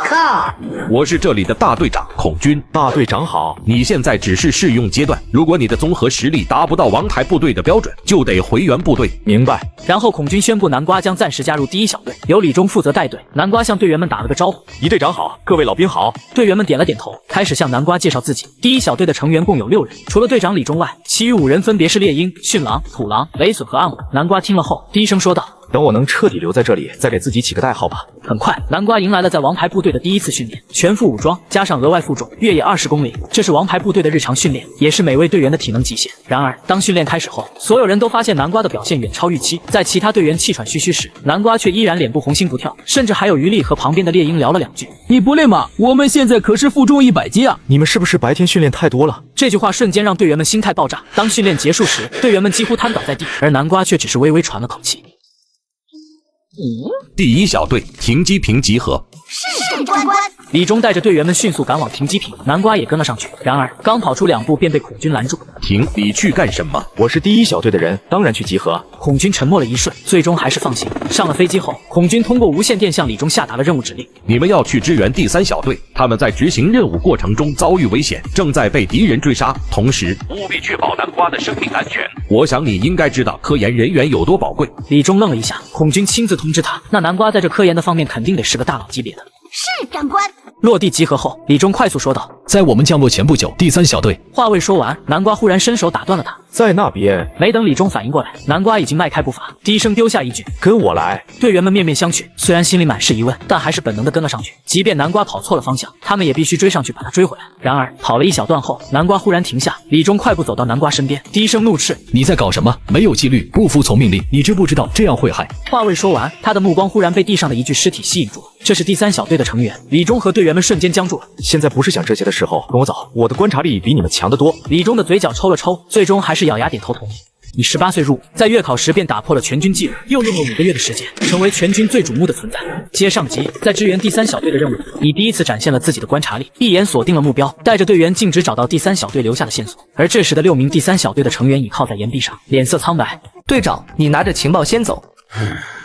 靠！我是这里的大队长孔军。大队长好。你现在只是试用阶段，如果你的综合实力达不到王牌部队的标准，就得回原部队。明白。然后孔军宣布南瓜将暂时加入第一小队，由李忠负责带队。南瓜向队员们打了个招呼：“一队长好，各位老兵好。”队员们点了点头，开始向南瓜介绍自己。第一小队的成员共有6人，除了队长李忠外，其余5人分别是猎鹰、驯狼、土狼、雷隼和暗武。南瓜听了后低声说道：“等我能彻底留在这里，再给自己起个代号吧。”很快，南瓜迎来了在王牌部队的第一次训练，全副武装加上额外负重，越野20公里，这是王牌部队的日常训练，也是每位队员的体能极限。然而，当训练开始后，所有人都发现南瓜的表现远超预期。在其他队员气喘吁吁时，南瓜却依然脸部红心不跳，甚至还有余力和旁边的猎鹰聊了2句。你不累吗？我们现在可是负重100斤啊！你们是不是白天训练太多了？这句话瞬间让队员们心态爆炸。当训练结束时，队员们几乎瘫倒在地，而南瓜却只是微微喘了口气。第一小队停机坪集合。是长官。李忠带着队员们迅速赶往停机坪，南瓜也跟了上去。然而刚跑出2步便被孔军拦住。停，你去干什么？我是第一小队的人，当然去集合。孔军沉默了一瞬，最终还是放行。上了飞机后，孔军通过无线电向李忠下达了任务指令：你们要去支援第3小队，他们在执行任务过程中遭遇危险，正在被敌人追杀，同时务必确保南瓜的生命安全。我想你应该知道科研人员有多宝贵。李忠愣了一下，孔军亲自通知他，那南瓜在这科研的方面肯定得是个大佬级别的。是长官。落地集合后，李忠快速说道：“在我们降落前不久，第3小队。”话未说完，南瓜忽然伸手打断了他。在那边。没等李忠反应过来，南瓜已经迈开步伐，低声丢下一句：“跟我来。”队员们面面相觑，虽然心里满是疑问，但还是本能的跟了上去。即便南瓜跑错了方向，他们也必须追上去把他追回来。然而跑了一小段后，南瓜忽然停下，李忠快步走到南瓜身边，低声怒斥：“你在搞什么？没有纪律，不服从命令，你知不知道这样会害？”话未说完，他的目光忽然被地上的一具尸体吸引住了。这是第3小队的成员。李忠和队员们瞬间僵住了。现在不是想这些的时候，跟我走，我的观察力比你们强得多。李忠的嘴角抽了抽，最终还是咬牙点头同意。你18岁入伍，在月考时便打破了全军纪录，又用了5个月的时间，成为全军最瞩目的存在。接上集，在支援第3小队的任务里，你第一次展现了自己的观察力，一眼锁定了目标，带着队员径直找到第3小队留下的线索。而这时的6名第3小队的成员倚靠在岩壁上，脸色苍白。队长，你拿着情报先走。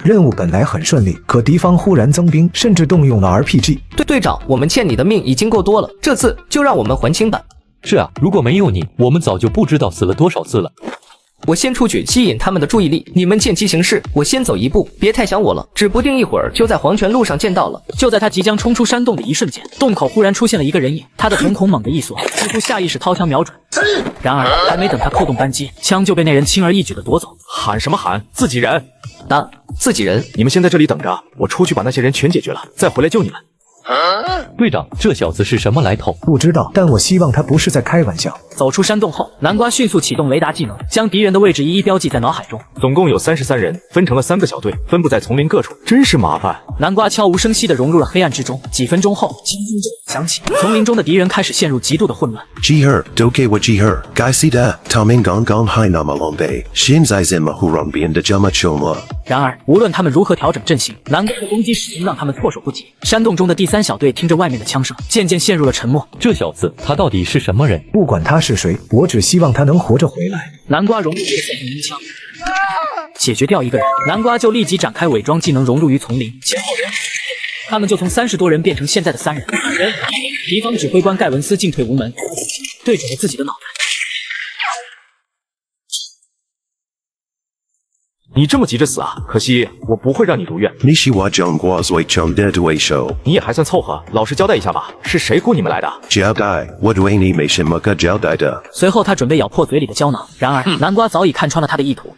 任务本来很顺利，可敌方忽然增兵，甚至动用了 RPG。队长，我们欠你的命已经够多了，这次就让我们还清吧。是啊，如果没有你，我们早就不知道死了多少次了。我先出去吸引他们的注意力，你们见机行事，我先走一步，别太想我了，指不定一会儿就在黄泉路上见到了。就在他即将冲出山洞的一瞬间，洞口忽然出现了一个人影，他的瞳孔猛地一缩，几乎下意识掏枪瞄准。然而还没等他扣动扳机，枪就被那人轻而易举地夺走。喊什么喊？自己人！自己人！你们先在这里等着，我出去把那些人全解决了，再回来救你们。队长，这小子是什么来头？不知道，但我希望他不是在开玩笑。走出山洞后，南瓜迅速启动雷达技能，将敌人的位置一一标记在脑海中。总共有33人，分成了3个小队，分布在丛林各处，真是麻烦。南瓜悄无声息地融入了黑暗之中。几分钟后，枪声响起，丛林中的敌人开始陷入极度的混乱。Jihar, do给我 Jihar, Gaisida, Taming Gong Gong Hai Namalombe, Shinzai Zima Huron的 Jama Choma。然而，无论他们如何调整阵型，南瓜的攻击始终让他们措手不及。山洞中的第3小队听着外面的枪声，渐渐陷入了沉默。这小子，他到底是什么人？不管他是谁，我只希望他能活着回来。南瓜融入夜色鸣枪，解决掉一个人，南瓜就立即展开伪装技能融入于丛林。前后人他们就从30多人变成现在的3人。敌方指挥官盖文斯进退无门，对准了自己的脑袋。你这么急着死啊？可惜我不会让你如愿。你是我中国最强的对手，你也还算凑合，老实交代一下吧，是谁雇你们来的？交代，我对你没什么可交代的。随后他准备咬破嘴里的胶囊，然而南瓜早已看穿了他的意图。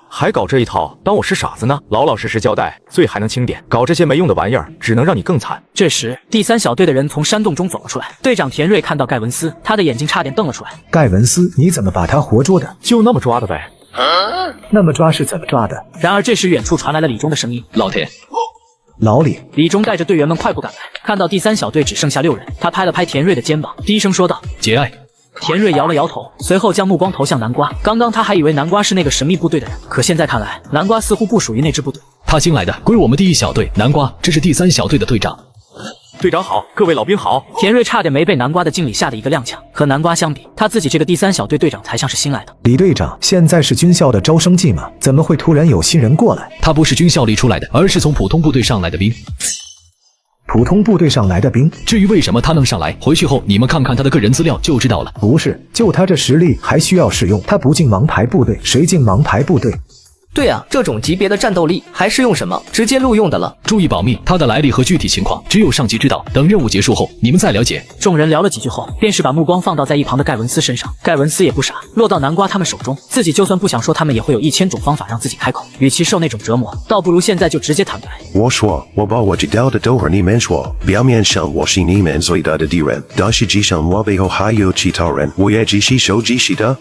还搞这一套，当我是傻子呢？老老实实交代，罪还能轻点，搞这些没用的玩意儿，只能让你更惨。这时，第3小队的人从山洞中走了出来。队长田瑞看到盖文斯，他的眼睛差点瞪了出来。盖文斯，你怎么把他活捉的？就那么抓的呗。那么抓是怎么抓的？然而这时远处传来了李忠的声音：“老田。”老李。李忠带着队员们快步赶来，看到第3小队只剩下6人，他拍了拍田瑞的肩膀，低声说道：“节哀。”田瑞摇了摇头，随后将目光投向南瓜。刚刚他还以为南瓜是那个神秘部队的人，可现在看来，南瓜似乎不属于那支部队。他新来的，归我们第1小队。南瓜，这是第3小队的队长。队长好，各位老兵好。田瑞差点没被南瓜的敬礼吓得一个踉跄。和南瓜相比，他自己这个第3小队队长才像是新来的。李队长，现在是军校的招生季吗？怎么会突然有新人过来？他不是军校里出来的，而是从普通部队上来的兵。普通部队上来的兵，至于为什么他能上来，回去后你们看看他的个人资料就知道了。不是，就他这实力还需要试用？他不进王牌部队，谁进王牌部队？对啊，这种级别的战斗力还是用什么？直接录用的了。注意保密，他的来历和具体情况只有上级知道。等任务结束后，你们再了解。众人聊了几句后，便是把目光放到在一旁的盖文斯身上。盖文斯也不傻，落到南瓜他们手中，自己就算不想说，他们也会有1000种方法让自己开口。与其受那种折磨，倒不如现在就直接坦白。我说，我把我知道的都和你们说，表面上我是你们最大的敌人，但实际上我背后还有其他人，我也只是手机系的。